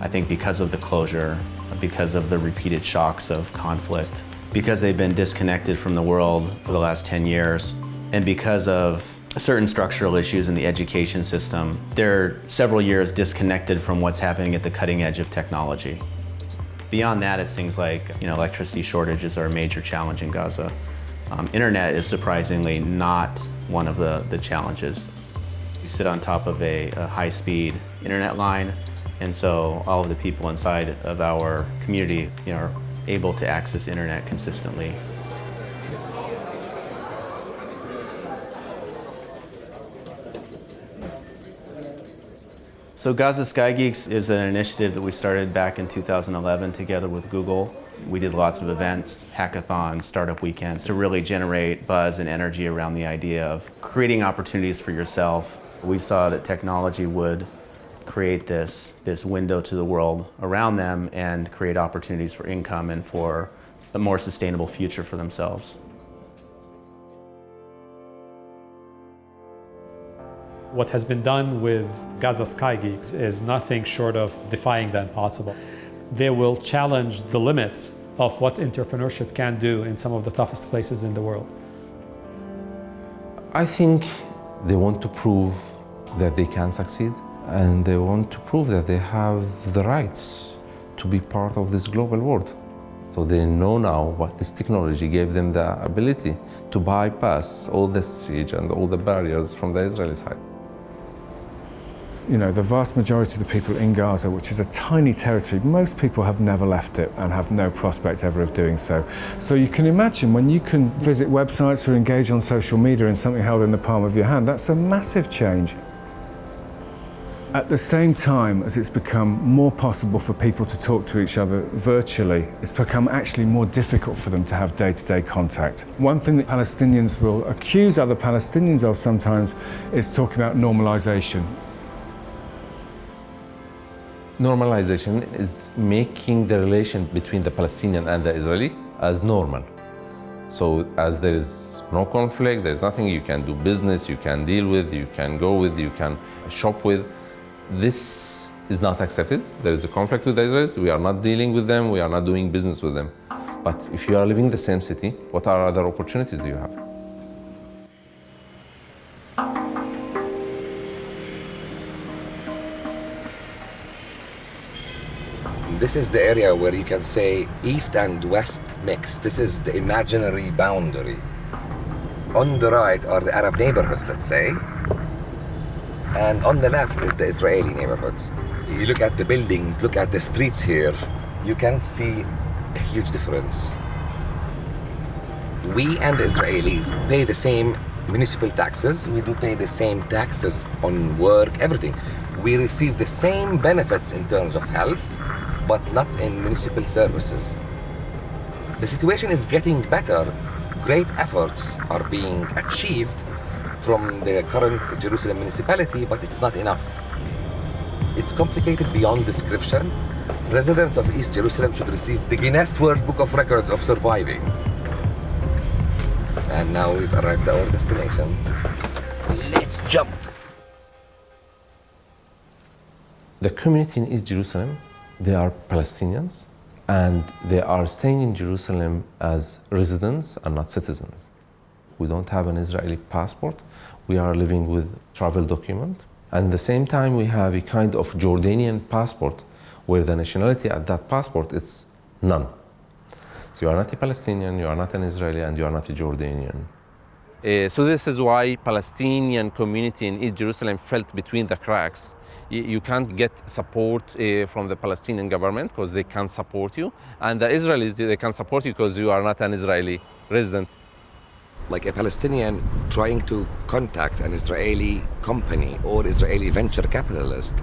I think because of the closure, because of the repeated shocks of conflict, because they've been disconnected from the world for the last 10 years, and because of certain structural issues in the education system, they're several years disconnected from what's happening at the cutting edge of technology. Beyond that, it's things like electricity shortages are a major challenge in Gaza. Internet is surprisingly not one of the challenges. We sit on top of a high-speed internet line, And so all of the people inside of our community, are able to access internet consistently. So Gaza Sky Geeks is an initiative that we started back in 2011 together with Google. We did lots of events, hackathons, startup weekends to really generate buzz and energy around the idea of creating opportunities for yourself. We saw that technology would create this window to the world around them and create opportunities for income and for a more sustainable future for themselves. What has been done with Gaza Sky Geeks is nothing short of defying the impossible. They will challenge the limits of what entrepreneurship can do in some of the toughest places in the world. I think they want to prove that they can succeed, and they want to prove that they have the rights to be part of this global world. So they know now what this technology gave them the ability to bypass all the siege and all the barriers from the Israeli side. The vast majority of the people in Gaza, which is a tiny territory, most people have never left it and have no prospect ever of doing so. So you can imagine when you can visit websites or engage on social media in something held in the palm of your hand, that's a massive change. At the same time as it's become more possible for people to talk to each other virtually, it's become actually more difficult for them to have day-to-day contact. One thing that Palestinians will accuse other Palestinians of sometimes is talking about normalization. Normalization is making the relation between the Palestinian and the Israeli as normal. So as there is no conflict, there's nothing you can do business, you can deal with, you can go with, you can shop with. This is not accepted. There is a conflict with the Israelis. We are not dealing with them. We are not doing business with them. But if you are living in the same city, what other opportunities do you have? This is the area where you can say east and west mix. This is the imaginary boundary. On the right are the Arab neighborhoods, let's say. And on the left is the Israeli neighborhoods. You look at the buildings, look at the streets here, you can see a huge difference. We and the Israelis pay the same municipal taxes, we do pay the same taxes on work, everything. We receive the same benefits in terms of health, but not in municipal services. The situation is getting better. Great efforts are being achieved from the current Jerusalem municipality, but it's not enough. It's complicated beyond description. Residents of East Jerusalem should receive the Guinness World Book of Records of surviving. And now we've arrived at our destination. Let's jump. The community in East Jerusalem, they are Palestinians, and they are staying in Jerusalem as residents and not citizens. We don't have an Israeli passport. We are living with travel document. And at the same time, we have a kind of Jordanian passport where the nationality at that passport is none. So you are not a Palestinian, you are not an Israeli, and you are not a Jordanian. So this is why Palestinian community in East Jerusalem felt between the cracks. You can't get support from the Palestinian government because they can't support you. And the Israelis, they can't support you because you are not an Israeli resident. Like a Palestinian trying to contact an Israeli company or Israeli venture capitalist,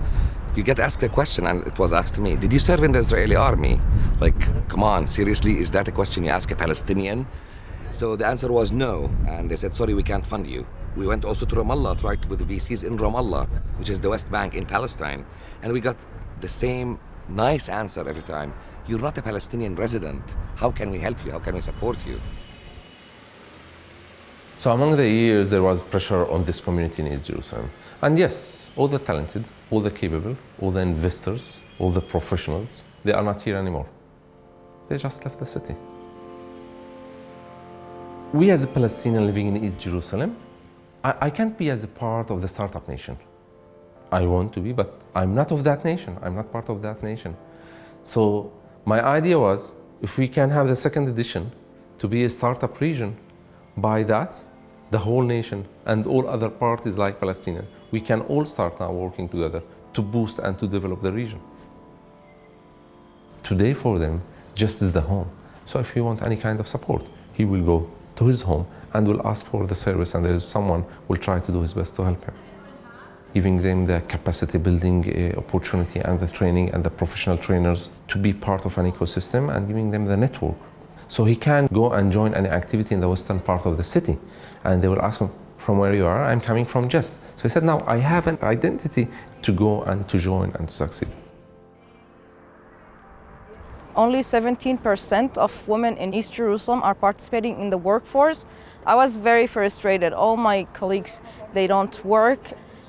you get asked a question, and it was asked to me, did you serve in the Israeli army? Like, come on, seriously, is that a question you ask a Palestinian? So the answer was no, and they said, sorry, we can't fund you. We went also to Ramallah, tried with the VCs in Ramallah, which is the West Bank in Palestine, and we got the same nice answer every time. You're not a Palestinian resident. How can we help you? How can we support you? So among the years, there was pressure on this community in East Jerusalem. And yes, all the talented, all the capable, all the investors, all the professionals, they are not here anymore. They just left the city. We as a Palestinian living in East Jerusalem, I can't be as a part of the startup nation. I want to be, but I'm not of that nation. I'm not part of that nation. So my idea was, if we can have the second edition to be a startup region, by that, the whole nation and all other parties like Palestinian, we can all start now working together to boost and to develop the region. Today for them, just is the home. So if he wants any kind of support, he will go to his home and will ask for the service, and there is someone will try to do his best to help him. Giving them the capacity building opportunity and the training and the professional trainers to be part of an ecosystem, and giving them the network. So he can go and join any activity in the western part of the city, and they will ask him, from where you are? I'm coming from Just. So he said, now I have an identity to go and to join and to succeed. Only 17% of women in East Jerusalem are participating in the workforce. I was very frustrated. All my colleagues, they don't work.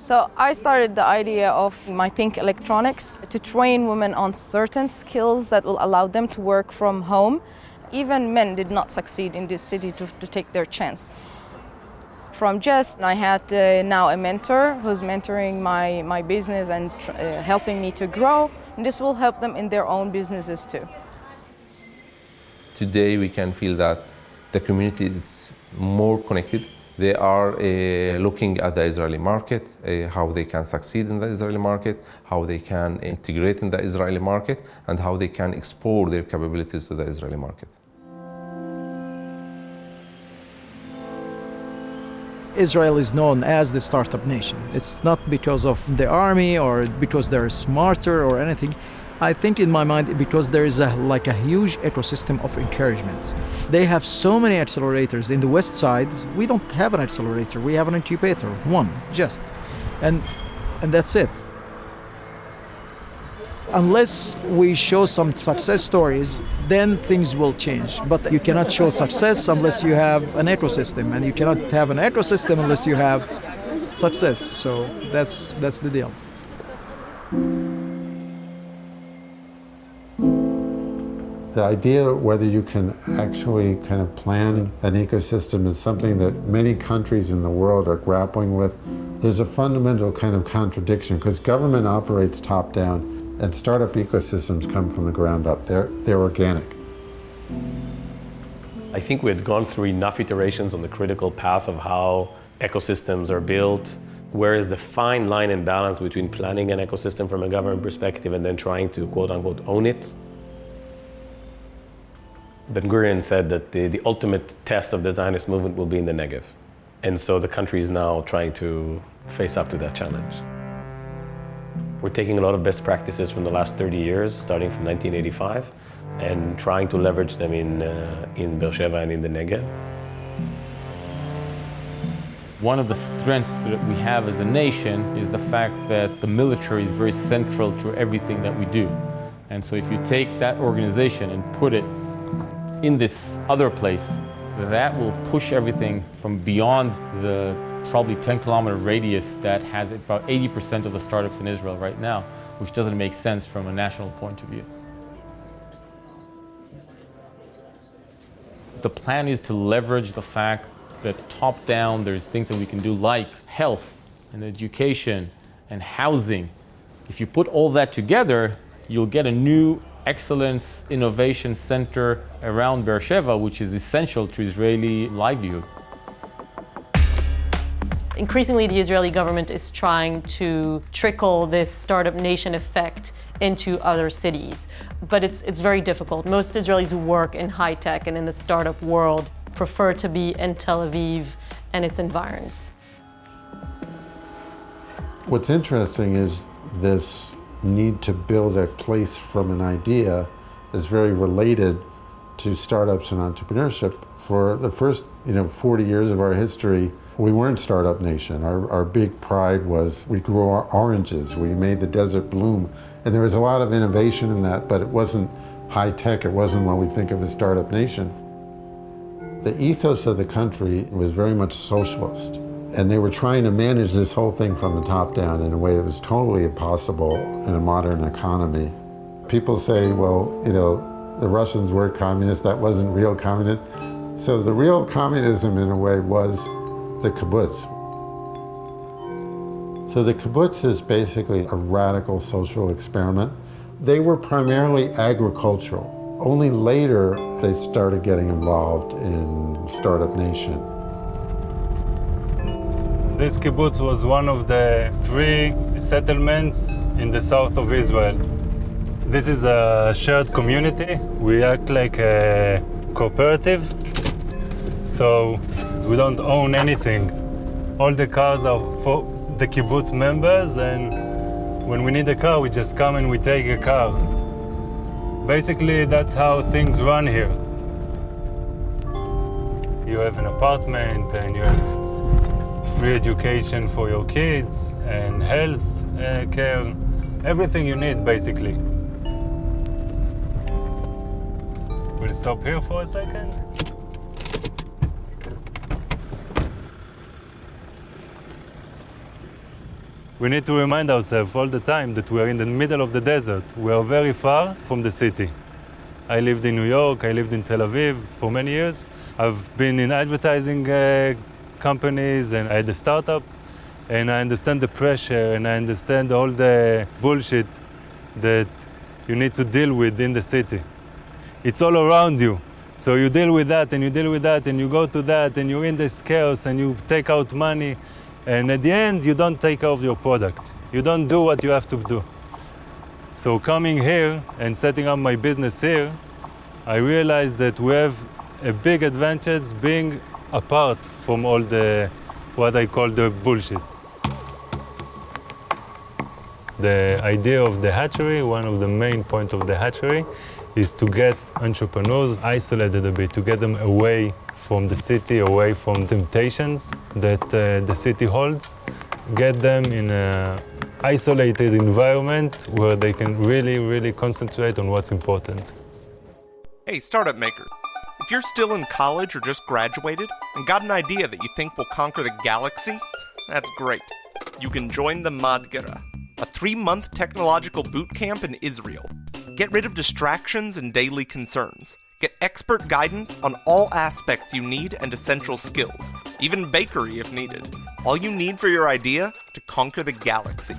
So I started the idea of my Pink Electronics to train women on certain skills that will allow them to work from home. Even men did not succeed in this city to take their chance. From Just, I had now a mentor who's mentoring my business and helping me to grow. And this will help them in their own businesses too. Today we can feel that the community is more connected. They are looking at the Israeli market, how they can succeed in the Israeli market, how they can integrate in the Israeli market, and how they can export their capabilities to the Israeli market. Israel is known as the startup nation. It's not because of the army or because they're smarter or anything. I think in my mind because there is a huge ecosystem of encouragement. They have so many accelerators. In the west side, we don't have an accelerator. We have an incubator, one, just. And that's it. Unless we show some success stories, then things will change. But you cannot show success unless you have an ecosystem, and you cannot have an ecosystem unless you have success. So that's the deal. The idea whether you can actually kind of plan an ecosystem is something that many countries in the world are grappling with. There's a fundamental kind of contradiction because government operates top-down and startup ecosystems come from the ground up. They're organic. I think we had gone through enough iterations on the critical path of how ecosystems are built, where is the fine line and balance between planning an ecosystem from a government perspective and then trying to quote-unquote own it. Ben-Gurion said that the ultimate test of the Zionist movement will be in the Negev. And so the country is now trying to face up to that challenge. We're taking a lot of best practices from the last 30 years, starting from 1985, and trying to leverage them in Be'er Sheva and in the Negev. One of the strengths that we have as a nation is the fact that the military is very central to everything that we do. And so if you take that organization and put it in this other place, that will push everything from beyond the probably 10-kilometer radius that has about 80% of the startups in Israel right now, which doesn't make sense from a national point of view. The plan is to leverage the fact that top-down there's things that we can do like health and education and housing. If you put all that together, you'll get a new excellence innovation center around Be'er Sheva, which is essential to Israeli livelihood. Increasingly, the Israeli government is trying to trickle this startup nation effect into other cities, but it's very difficult. Most Israelis who work in high tech and in the startup world prefer to be in Tel Aviv and its environs. What's interesting is this need to build a place from an idea is very related to startups and entrepreneurship. For the first 40 years of our history, we weren't startup nation. Our big pride was we grew our oranges, we made the desert bloom. And there was a lot of innovation in that, but it wasn't high tech, it wasn't what we think of as startup nation. The ethos of the country was very much socialist. And they were trying to manage this whole thing from the top down in a way that was totally impossible in a modern economy. People say, well, the Russians were communist, that wasn't real communism. So the real communism in a way was the kibbutz. So the kibbutz is basically a radical social experiment. They were primarily agricultural. Only later they started getting involved in Startup Nation. This kibbutz was one of the 3 settlements in the south of Israel. This is a shared community. We act like a cooperative, so we don't own anything. All the cars are for the kibbutz members, and when we need a car, we just come and we take a car. Basically, that's how things run here. You have an apartment and you have free education for your kids and health care, everything you need, basically. We'll stop here for a second. We need to remind ourselves all the time that we are in the middle of the desert. We are very far from the city. I lived in New York, I lived in Tel Aviv for many years. I've been in advertising companies and I had a startup, and I understand the pressure and I understand all the bullshit that you need to deal with in the city. It's all around you. So you deal with that and you deal with that and you go to that and you're in this chaos and you take out money. And at the end, you don't take care of your product. You don't do what you have to do. So coming here and setting up my business here, I realized that we have a big advantage being apart from all the, what I call the bullshit. The idea of the hatchery, one of the main points of the hatchery, is to get entrepreneurs isolated a bit, to get them away from the city, away from temptations that the city holds, get them in an isolated environment where they can really concentrate on what's important. Hey, startup maker. If you're still in college or just graduated and got an idea that you think will conquer the galaxy, that's great. You can join the Madgera, a 3-month technological boot camp in Israel. Get rid of distractions and daily concerns. Get expert guidance on all aspects you need and essential skills, even bakery if needed. All you need for your idea to conquer the galaxy.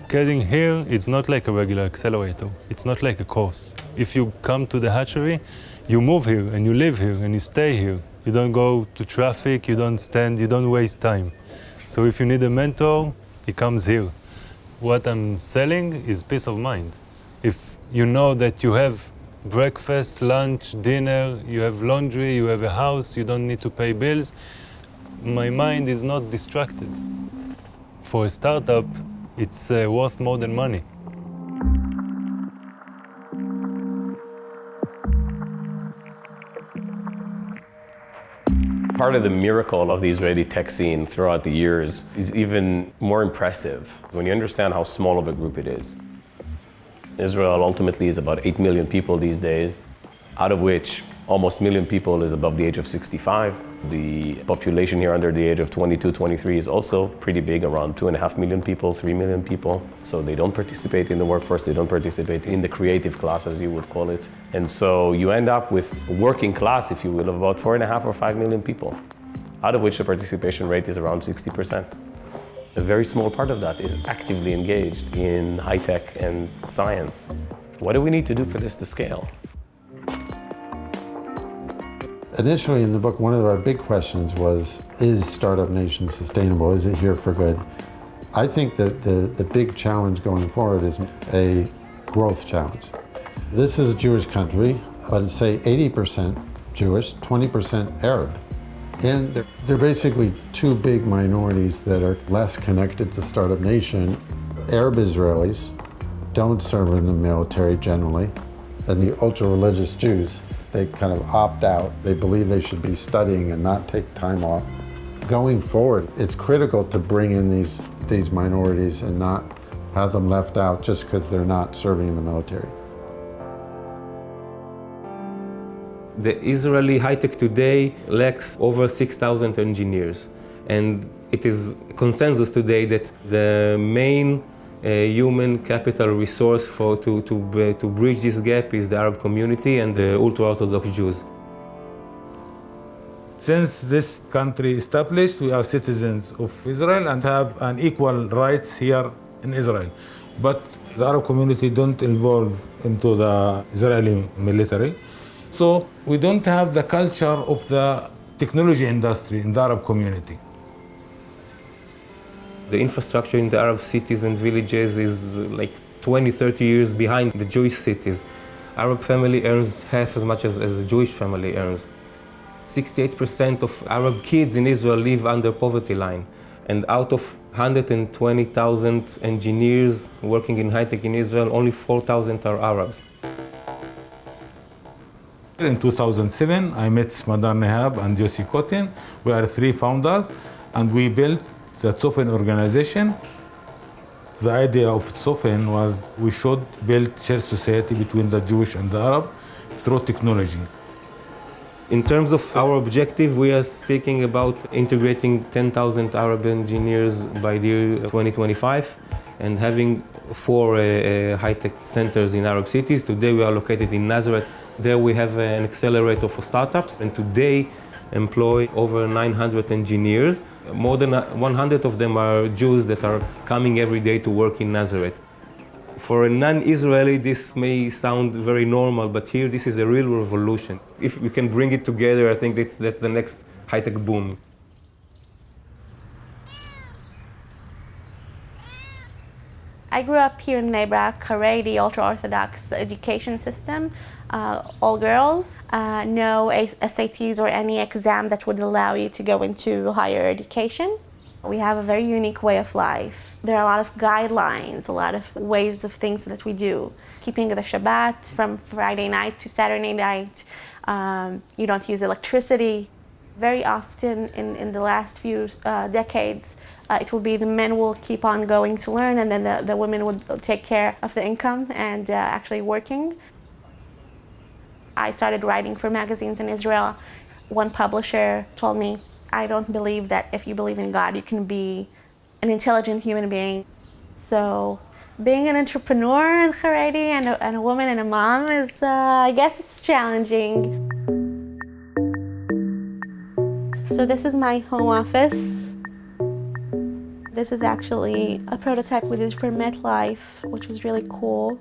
Getting here, it's not like a regular accelerator. It's not like a course. If you come to the hatchery, you move here and you live here and you stay here. You don't go to traffic, you don't stand, you don't waste time. So if you need a mentor, he comes here. What I'm selling is peace of mind. If you know that you have breakfast, lunch, dinner, you have laundry, you have a house, you don't need to pay bills, my mind is not distracted. For a startup, it's worth more than money. Part of the miracle of the Israeli tech scene throughout the years is even more impressive when you understand how small of a group it is. Israel ultimately is about 8 million people these days, out of which almost 1 million people is above the age of 65. The population here under the age of 22, 23 is also pretty big, around 2.5 million people, 3 million people. So they don't participate in the workforce, they don't participate in the creative class, as you would call it. And so you end up with a working class, if you will, of about 4.5 or 5 million people, out of which the participation rate is around 60%. A very small part of that is actively engaged in high tech and science. What do we need to do for this to scale? Initially in the book, one of our big questions was, is Startup Nation sustainable? Is it here for good? I think that the big challenge going forward is a growth challenge. This is a Jewish country, but it's say 80% Jewish, 20% Arab. And they're basically two big minorities that are less connected to Startup Nation. Arab Israelis don't serve in the military generally, and the ultra-religious Jews, they kind of opt out. They believe they should be studying and not take time off. Going forward, it's critical to bring in these minorities and not have them left out just because they're not serving in the military. The Israeli high-tech today lacks over 6,000 engineers. And it is consensus today that the main human capital resource to bridge this gap is the Arab community and the ultra-Orthodox Jews. Since this country established, we are citizens of Israel and have an equal rights here in Israel. But the Arab community don't involve into the Israeli military. So we don't have the culture of the technology industry in the Arab community. The infrastructure in the Arab cities and villages is like 20, 30 years behind the Jewish cities. Arab family earns half as much as a Jewish family earns. 68% of Arab kids in Israel live under poverty line. And out of 120,000 engineers working in high-tech in Israel, only 4,000 are Arabs. In 2007, I met Smadar Nehab and Yossi Kotin. We are 3 founders, and we built the Tzofen organization. The idea of Tzofen was we should build shared society between the Jewish and the Arab through technology. In terms of our objective, we are speaking about integrating 10,000 Arab engineers by the year 2025 and having 4 high-tech centers in Arab cities. Today we are located in Nazareth. There we have an accelerator for startups, and today employ over 900 engineers. More than 100 of them are Jews that are coming every day to work in Nazareth. For a non-Israeli, this may sound very normal, but here this is a real revolution. If we can bring it together, I think that's the next high-tech boom. I grew up here in Bnei Brak, Corroded, ultra-Orthodox education system. All girls, no SATs or any exam that would allow you to go into higher education. We have a very unique way of life. There are a lot of guidelines, a lot of ways of things that we do. Keeping the Shabbat from Friday night to Saturday night. You don't use electricity. Very often in the last few decades, it will be the men will keep on going to learn, and then the women would take care of the income and actually working. I started writing for magazines in Israel. One publisher told me, I don't believe that if you believe in God, you can be an intelligent human being. So being an entrepreneur in Haredi and a woman and a mom is, I guess it's challenging. So this is my home office. This is actually a prototype we did for MetLife, which was really cool.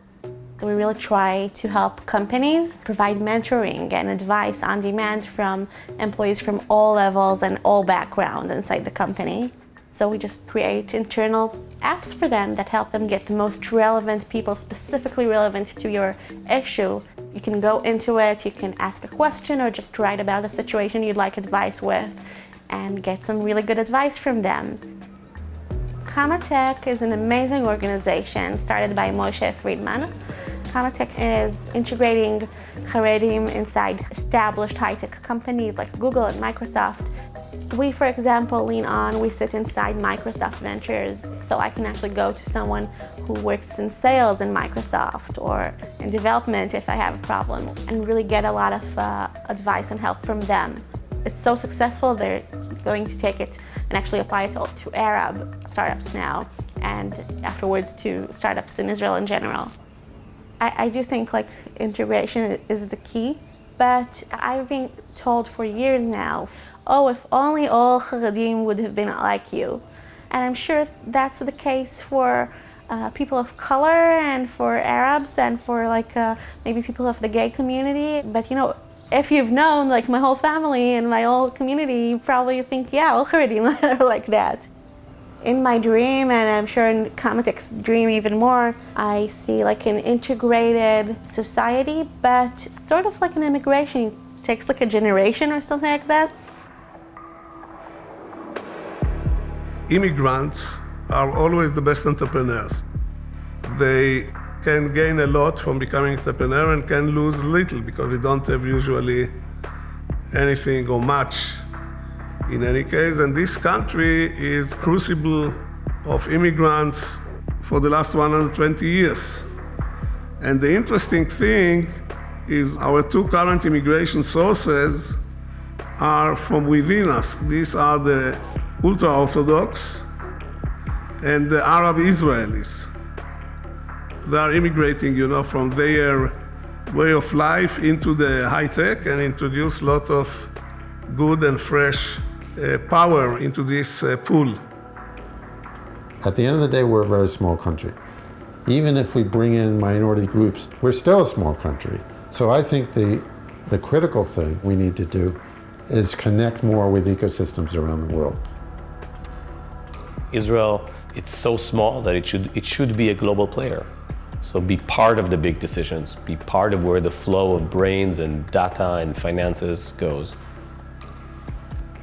We really try to help companies provide mentoring and advice on demand from employees from all levels and all backgrounds inside the company. So we just create internal apps for them that help them get the most relevant people, specifically relevant to your issue. You can go into it, you can ask a question or just write about a situation you'd like advice with and get some really good advice from them. Kamatech is an amazing organization started by Moshe Friedman. Kamatech is integrating Haredim inside established high-tech companies like Google and Microsoft. We, for example, we sit inside Microsoft Ventures, so I can actually go to someone who works in sales in Microsoft or in development if I have a problem and really get a lot of advice and help from them. It's so successful, they're going to take it and actually apply it to Arab startups now and afterwards to startups in Israel in general. I do think like integration is the key, but I've been told for years now, oh, if only all Haredim would have been like you. And I'm sure that's the case for people of color and for Arabs and for like maybe people of the gay community. But you know, if you've known like my whole family and my whole community, you probably think, yeah, all Haredim are like that. In my dream, and I'm sure in Kamatech's dream even more, I see like an integrated society, but sort of like an immigration. It takes like a generation or something like that. Immigrants are always the best entrepreneurs. They can gain a lot from becoming an entrepreneur and can lose little because they don't have usually anything or much in any case. And this country is crucible of immigrants for the last 120 years. And the interesting thing is our 2 current immigration sources are from within us. These are the ultra-Orthodox and the Arab Israelis. They are immigrating, you know, from their way of life into the high-tech and introduce a lot of good and fresh power into this pool. At the end of the day, we're a very small country. Even if we bring in minority groups, we're still a small country. So I think the critical thing we need to do is connect more with ecosystems around the world. Israel it's so small that it should be a global player. So be part of the big decisions, be part of where the flow of brains and data and finances goes.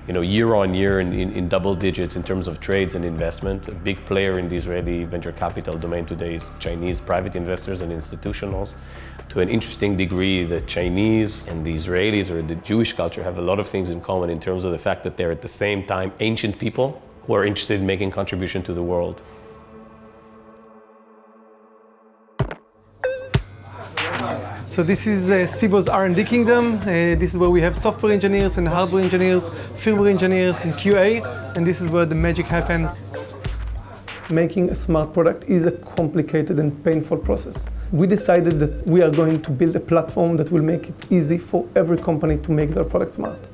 Year on year in double digits in terms of trades and investment. A big player in the Israeli venture capital domain today is Chinese private investors and institutionals. To an interesting degree, the Chinese and the Israelis or the Jewish culture have a lot of things in common in terms of the fact that they're at the same time ancient people who are interested in making contribution to the world. So this is Sibo's R&D kingdom. This is where we have software engineers and hardware engineers, firmware engineers and QA, and this is where the magic happens. Making a smart product is a complicated and painful process. We decided that we are going to build a platform that will make it easy for every company to make their product smart.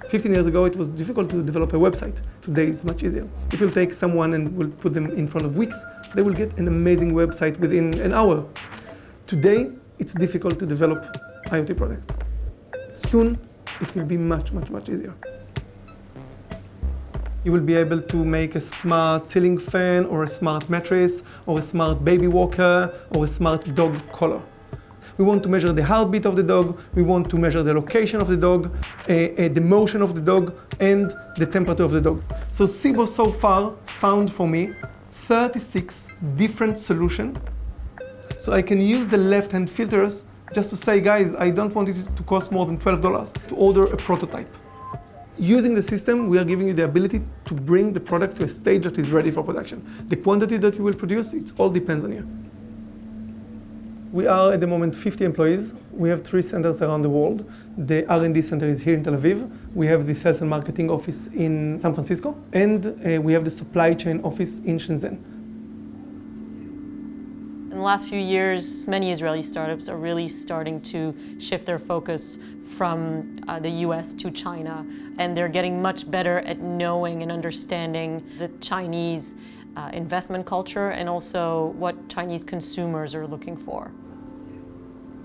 15 years ago, it was difficult to develop a website. Today, it's much easier. If you take someone and will put them in front of Wix, they will get an amazing website within an hour. Today, it's difficult to develop IoT products. Soon, it will be much, much, much easier. You will be able to make a smart ceiling fan or a smart mattress or a smart baby walker or a smart dog collar. We want to measure the heartbeat of the dog, we want to measure the location of the dog, the motion of the dog, and the temperature of the dog. So Sibo so far found for me 36 different solutions. So I can use the left-hand filters just to say, guys, I don't want it to cost more than $12 to order a prototype. Using the system, we are giving you the ability to bring the product to a stage that is ready for production. The quantity that you will produce, it all depends on you. We are at the moment 50 employees. We have 3 centers around the world. The R&D center is here in Tel Aviv. We have the sales and marketing office in San Francisco. And we have the supply chain office in Shenzhen. In the last few years, many Israeli startups are really starting to shift their focus from the US to China. And they're getting much better at knowing and understanding the Chinese investment culture and also what Chinese consumers are looking for.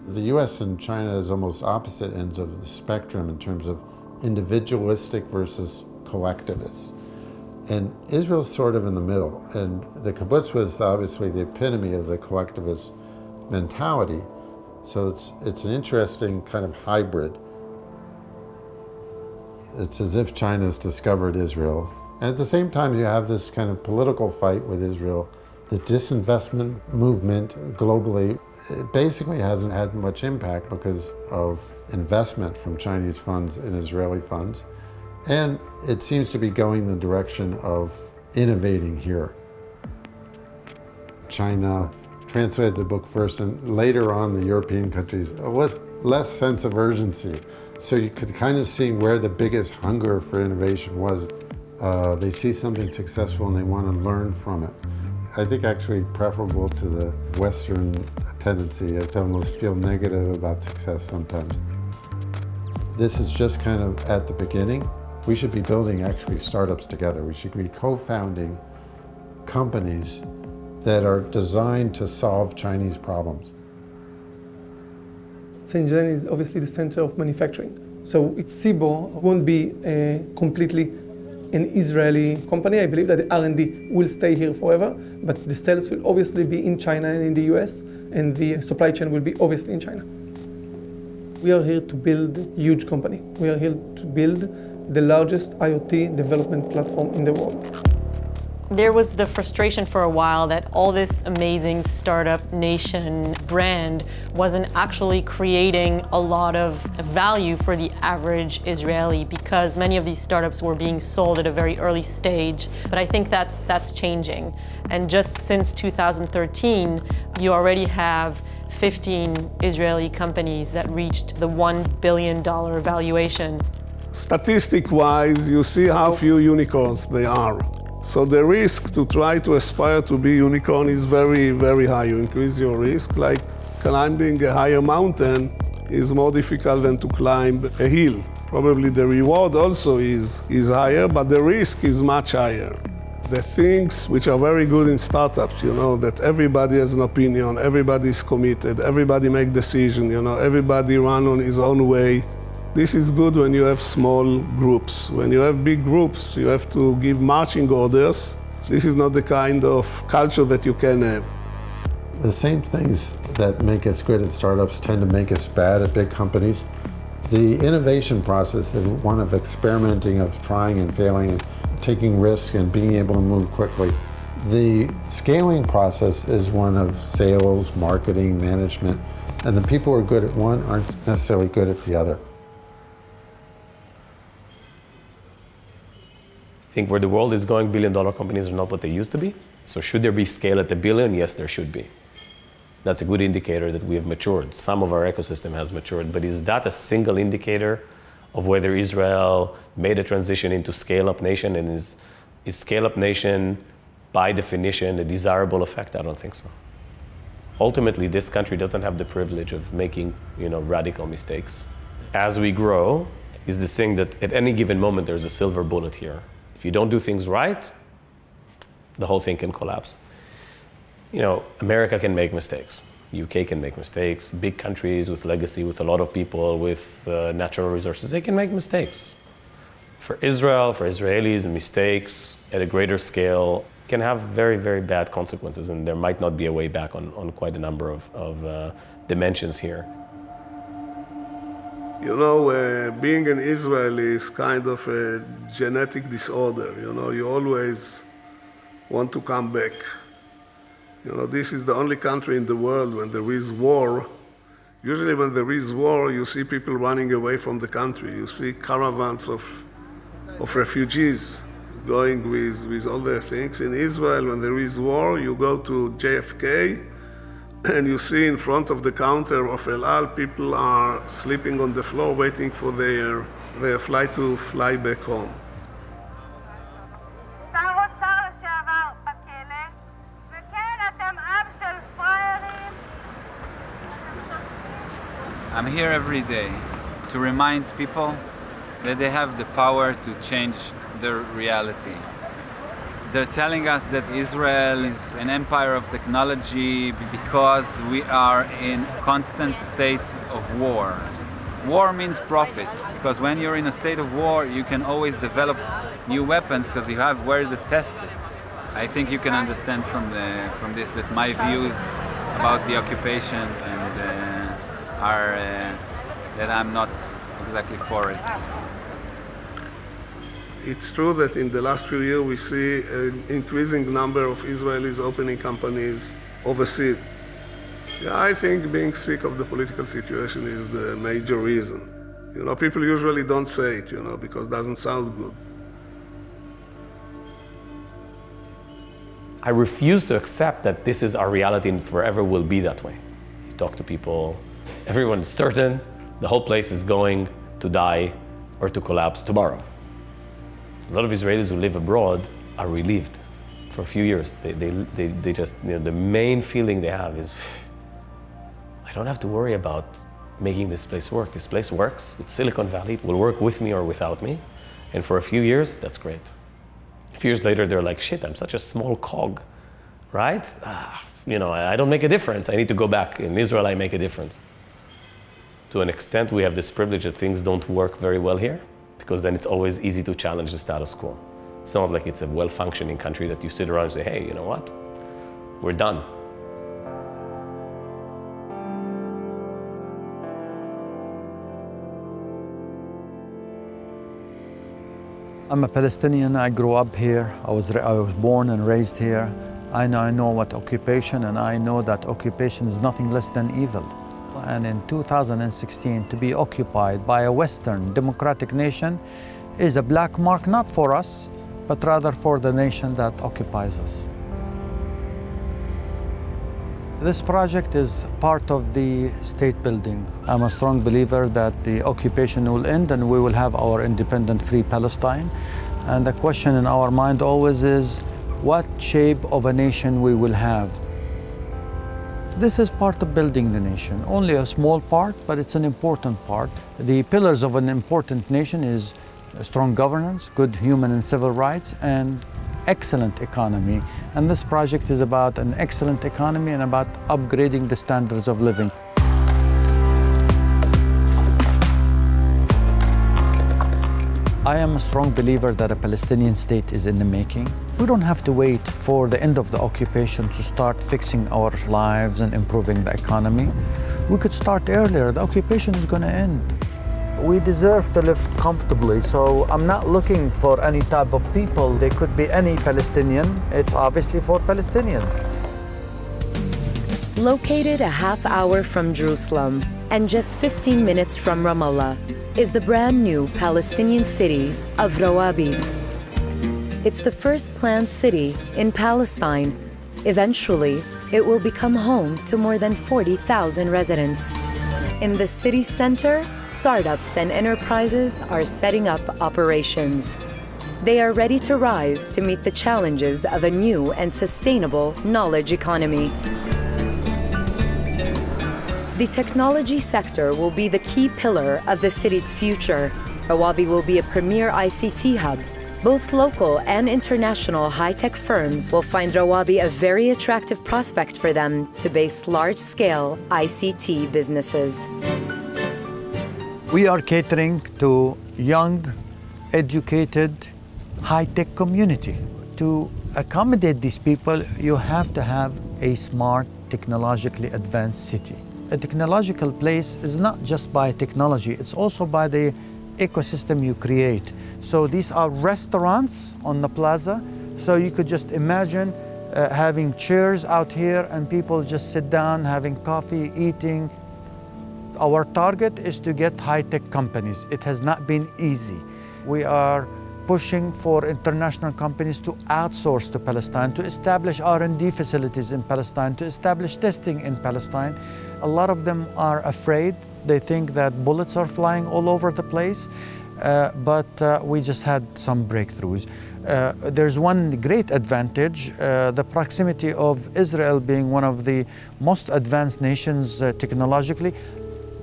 The US and China is almost opposite ends of the spectrum in terms of individualistic versus collectivist. And Israel's sort of in the middle. And the kibbutz was obviously the epitome of the collectivist mentality. So it's an interesting kind of hybrid. It's as if China's discovered Israel. And at the same time, you have this kind of political fight with Israel. The disinvestment movement globally, it basically hasn't had much impact because of investment from Chinese funds and Israeli funds. And it seems to be going the direction of innovating here. China translated the book first, and later on the European countries with less sense of urgency. So you could kind of see where the biggest hunger for innovation was. They see something successful and they want to learn from it. I think actually preferable to the Western tendency to almost feel negative about success sometimes. This is just kind of at the beginning. We should be building actually startups together. We should be co-founding companies that are designed to solve Chinese problems. Shenzhen is obviously the center of manufacturing. So Sibo won't be completely an Israeli company. I believe that the R&D will stay here forever, but the sales will obviously be in China and in the US, and the supply chain will be obviously in China. We are here to build a huge company. We are here to build the largest IoT development platform in the world. There was the frustration for a while that all this amazing startup nation brand wasn't actually creating a lot of value for the average Israeli because many of these startups were being sold at a very early stage. But I think that's changing. And just since 2013, you already have 15 Israeli companies that reached the $1 billion valuation. Statistic-wise, you see how few unicorns there are. So the risk to try to aspire to be unicorn is very, very high. You increase your risk, like climbing a higher mountain is more difficult than to climb a hill. Probably the reward also is higher, but the risk is much higher. The things which are very good in startups, that everybody has an opinion, everybody is committed, everybody make decision, everybody run on his own way. This is good when you have small groups. When you have big groups, you have to give marching orders. This is not the kind of culture that you can have. The same things that make us good at startups tend to make us bad at big companies. The innovation process is one of experimenting, of trying and failing, and taking risks and being able to move quickly. The scaling process is one of sales, marketing, management, and the people who are good at one aren't necessarily good at the other. I think where the world is going, billion-dollar companies are not what they used to be. So should there be scale at the billion? Yes, there should be. That's a good indicator that we have matured. Some of our ecosystem has matured, but is that a single indicator of whether Israel made a transition into scale-up nation? And is scale-up nation, by definition, a desirable effect? I don't think so. Ultimately, this country doesn't have the privilege of making, radical mistakes. As we grow, is this thing that at any given moment there's a silver bullet here. If you don't do things right, the whole thing can collapse. America can make mistakes. UK can make mistakes. Big countries with legacy, with a lot of people, with natural resources, they can make mistakes. For Israel, for Israelis, mistakes at a greater scale can have very, very bad consequences, and there might not be a way back on quite a number of dimensions here. Being in Israel is kind of a genetic disorder. You always want to come back. This is the only country in the world when there is war. Usually when there is war, you see people running away from the country. You see caravans of refugees going with all their things. In Israel, when there is war, you go to JFK, and you see in front of the counter of El Al, people are sleeping on the floor waiting for their flight to fly back home. I'm here every day to remind people that they have the power to change their reality. They're telling us that Israel is an empire of technology because we are in constant state of war. War means profit, because when you're in a state of war, you can always develop new weapons because you have where to test it. I think you can understand from this that my views about the occupation are that I'm not exactly for it. It's true that in the last few years we see an increasing number of Israelis opening companies overseas. I think being sick of the political situation is the major reason. People usually don't say it, because it doesn't sound good. I refuse to accept that this is our reality and forever will be that way. You talk to people, everyone is certain the whole place is going to die or to collapse tomorrow. A lot of Israelis who live abroad are relieved for a few years. They just, the main feeling they have is, I don't have to worry about making this place work. This place works, it's Silicon Valley, it will work with me or without me. And for a few years, that's great. A few years later, they're like, shit, I'm such a small cog, right? I don't make a difference. I need to go back. In Israel, I make a difference. To an extent, we have this privilege that things don't work very well here, because then it's always easy to challenge the status quo. It's not like it's a well-functioning country that you sit around and say, hey, you know what? We're done. I'm a Palestinian. I grew up here. I was born and raised here. I know what occupation, and I know that occupation is nothing less than evil. And in 2016, to be occupied by a Western democratic nation is a black mark, not for us, but rather for the nation that occupies us. This project is part of the state building. I'm a strong believer that the occupation will end and we will have our independent, free Palestine. And the question in our mind always is, what shape of a nation we will have? This is part of building the nation. Only a small part, but it's an important part. The pillars of an important nation is strong governance, good human and civil rights, and excellent economy. And this project is about an excellent economy and about upgrading the standards of living. I am a strong believer that a Palestinian state is in the making. We don't have to wait for the end of the occupation to start fixing our lives and improving the economy. We could start earlier. The occupation is going to end. We deserve to live comfortably, so I'm not looking for any type of people. They could be any Palestinian. It's obviously for Palestinians. Located a half hour from Jerusalem and just 15 minutes from Ramallah is the brand new Palestinian city of Rawabi. It's the first planned city in Palestine. Eventually, it will become home to more than 40,000 residents. In the city center, startups and enterprises are setting up operations. They are ready to rise to meet the challenges of a new and sustainable knowledge economy. The technology sector will be the key pillar of the city's future. Rawabi will be a premier ICT hub. Both local and international high-tech firms will find Rawabi a very attractive prospect for them to base large-scale ICT businesses. We are catering to young, educated, high-tech community. To accommodate these people, you have to have a smart, technologically advanced city. A technological place is not just by technology, it's also by the ecosystem you create. So these are restaurants on the plaza. So you could just imagine having chairs out here and people just sit down, having coffee, eating. Our target is to get high-tech companies. It has not been easy. We are pushing for international companies to outsource to Palestine, to establish R&D facilities in Palestine, to establish testing in Palestine. A lot of them are afraid. They think that bullets are flying all over the place, but we just had some breakthroughs. There's one great advantage, the proximity of Israel being one of the most advanced nations technologically.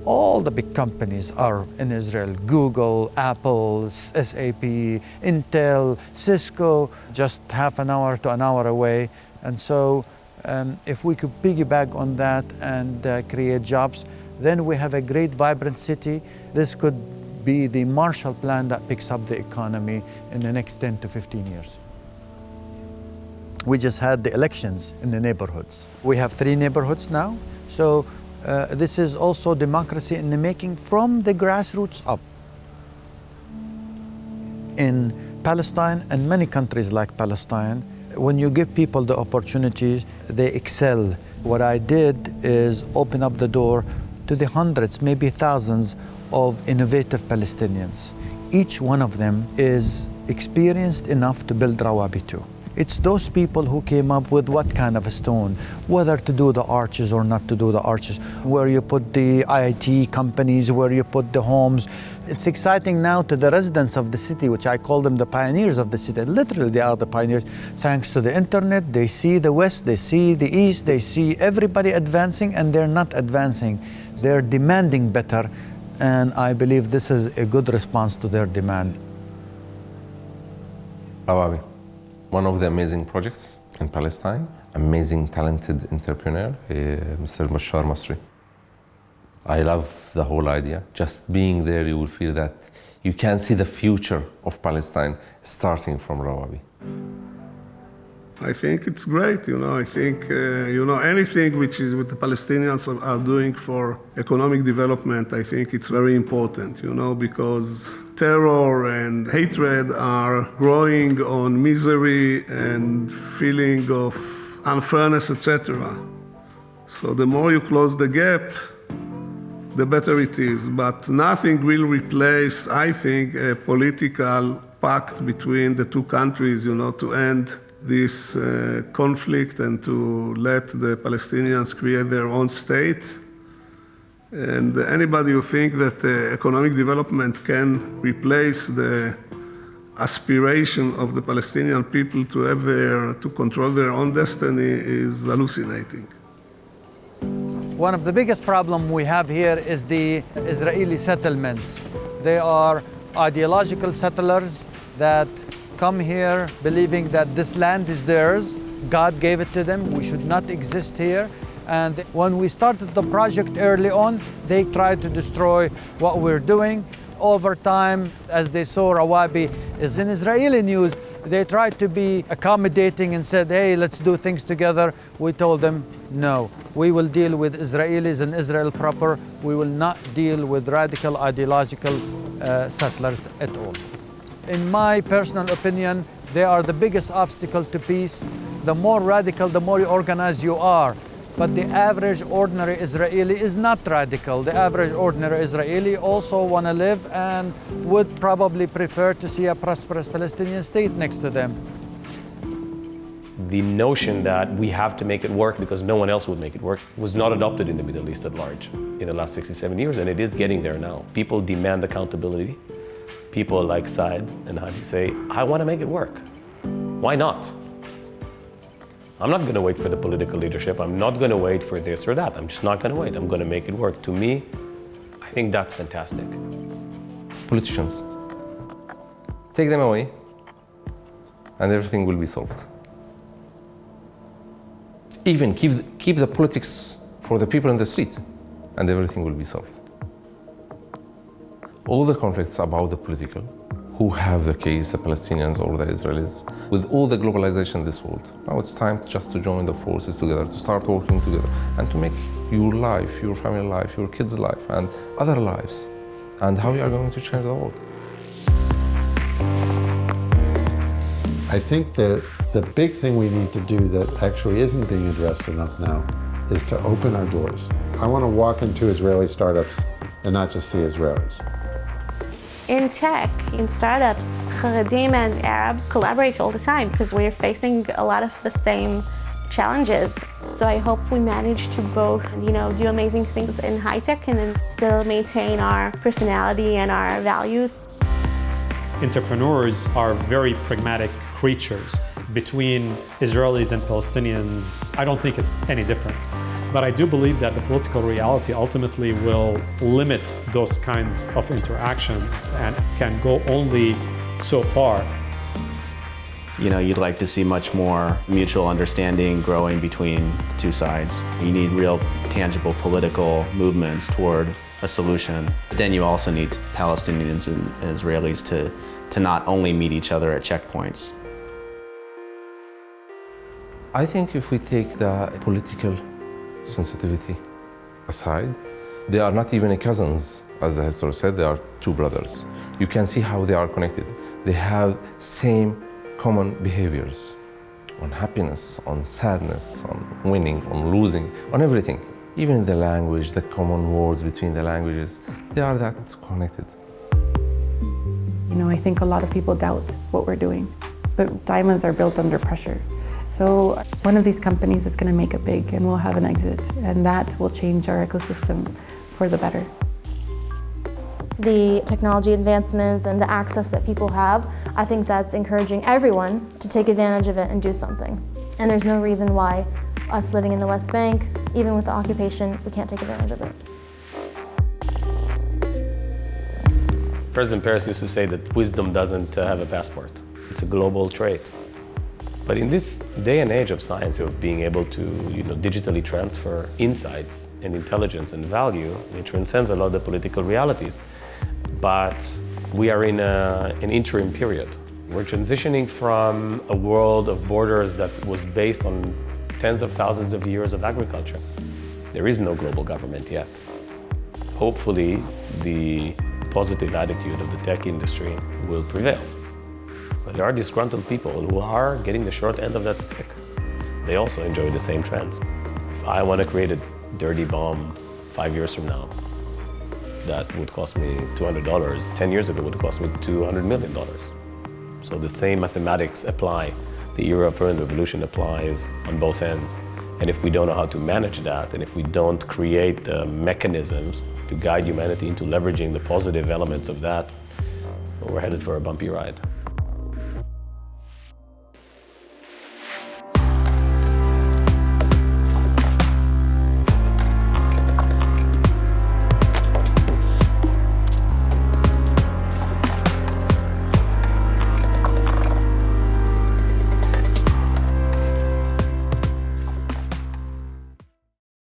All the big companies are in Israel: Google, Apple, SAP, Intel, Cisco, just half an hour to an hour away. And so if we could piggyback on that and create jobs, then we have a great, vibrant city. This could be the Marshall Plan that picks up the economy in the next 10 to 15 years. We just had the elections in the neighborhoods. We have 3 neighborhoods now. So this is also democracy in the making from the grassroots up. In Palestine and many countries like Palestine, when you give people the opportunities, they excel. What I did is open up the door to the hundreds, maybe thousands of innovative Palestinians. Each one of them is experienced enough to build Rawabi too. It's those people who came up with what kind of a stone, whether to do the arches or not to do the arches, where you put the IT companies, where you put the homes. It's exciting now to the residents of the city, which I call them the pioneers of the city. Literally, they are the pioneers. Thanks to the internet, they see the West, they see the East, they see everybody advancing, and they're not advancing. They're demanding better, and I believe this is a good response to their demand. Rawabi, one of the amazing projects in Palestine, amazing talented entrepreneur, Mr. Moshe Masri. I love the whole idea. Just being there, you will feel that you can see the future of Palestine starting from Rawabi. I think it's great, I think, anything which is what the Palestinians are doing for economic development, I think it's very important, because terror and hatred are growing on misery and feeling of unfairness, etc. So the more you close the gap, the better it is. But nothing will replace, I think, a political pact between the two countries, to end this conflict and to let the Palestinians create their own state. And anybody who thinks that economic development can replace the aspiration of the Palestinian people to control their own destiny is hallucinating. One of the biggest problems we have here is the Israeli settlements. They are ideological settlers that come here believing that this land is theirs. God gave it to them. We should not exist here. And when we started the project early on, they tried to destroy what we're doing. over time, as they saw Rawabi is in Israeli news, they tried to be accommodating and said, hey, let's do things together. We told them, no, we will deal with Israelis and Israel proper. We will not deal with radical ideological settlers at all. In my personal opinion, they are the biggest obstacle to peace. The more radical, the more organized you are. But the average ordinary Israeli is not radical. The average ordinary Israeli also want to live and would probably prefer to see a prosperous Palestinian state next to them. The notion that we have to make it work because no one else would make it work was not adopted in the Middle East at large in the last 67 years, and it is getting there now. People demand accountability. People like Saad and Hadi say, I want to make it work. Why not? I'm not going to wait for the political leadership. I'm not going to wait for this or that. I'm just not going to wait. I'm going to make it work. To me, I think that's fantastic. Politicians, take them away, and everything will be solved. Even keep the politics for the people in the street, and everything will be solved. All the conflicts about the political, who have the case, the Palestinians or the Israelis, with all the globalization in this world. Now it's time just to join the forces together, to start working together, and to make your life, your family life, your kids' life, and other lives, and how you are going to change the world. I think that the big thing we need to do that actually isn't being addressed enough now is to open our doors. I want to walk into Israeli startups and not just see Israelis. In tech, in startups, Haredim and Arabs collaborate all the time because we're facing a lot of the same challenges. So I hope we manage to both, do amazing things in high tech and then still maintain our personality and our values. Entrepreneurs are very pragmatic creatures. Between Israelis and Palestinians, I don't think it's any different. But I do believe that the political reality ultimately will limit those kinds of interactions and can go only so far. You'd like to see much more mutual understanding growing between the two sides. You need real tangible political movements toward a solution. Then you also need Palestinians and Israelis to not only meet each other at checkpoints. I think if we take the political sensitivity aside, they are not even cousins, as the history said, they are two brothers. You can see how they are connected. They have same common behaviors on happiness, on sadness, on winning, on losing, on everything. Even the language, the common words between the languages, they are that connected. I think a lot of people doubt what we're doing, but diamonds are built under pressure. So one of these companies is going to make it big and we'll have an exit, and that will change our ecosystem for the better. The technology advancements and the access that people have, I think that's encouraging everyone to take advantage of it and do something. And there's no reason why us living in the West Bank, even with the occupation, we can't take advantage of it. President Peres used to say that wisdom doesn't have a passport. It's a global trait. But in this day and age of science, of being able to digitally transfer insights and intelligence and value, it transcends a lot of the political realities. But we are in an interim period. We're transitioning from a world of borders that was based on tens of thousands of years of agriculture. There is no global government yet. Hopefully, the positive attitude of the tech industry will prevail. But there are disgruntled people who are getting the short end of that stick. They also enjoy the same trends. If I want to create a dirty bomb 5 years from now, that would cost me $200. 10 years ago, it would cost me $200 million. So the same mathematics apply. The era of Persian Revolution applies on both ends. And if we don't know how to manage that, and if we don't create mechanisms to guide humanity into leveraging the positive elements of that, we're headed for a bumpy ride.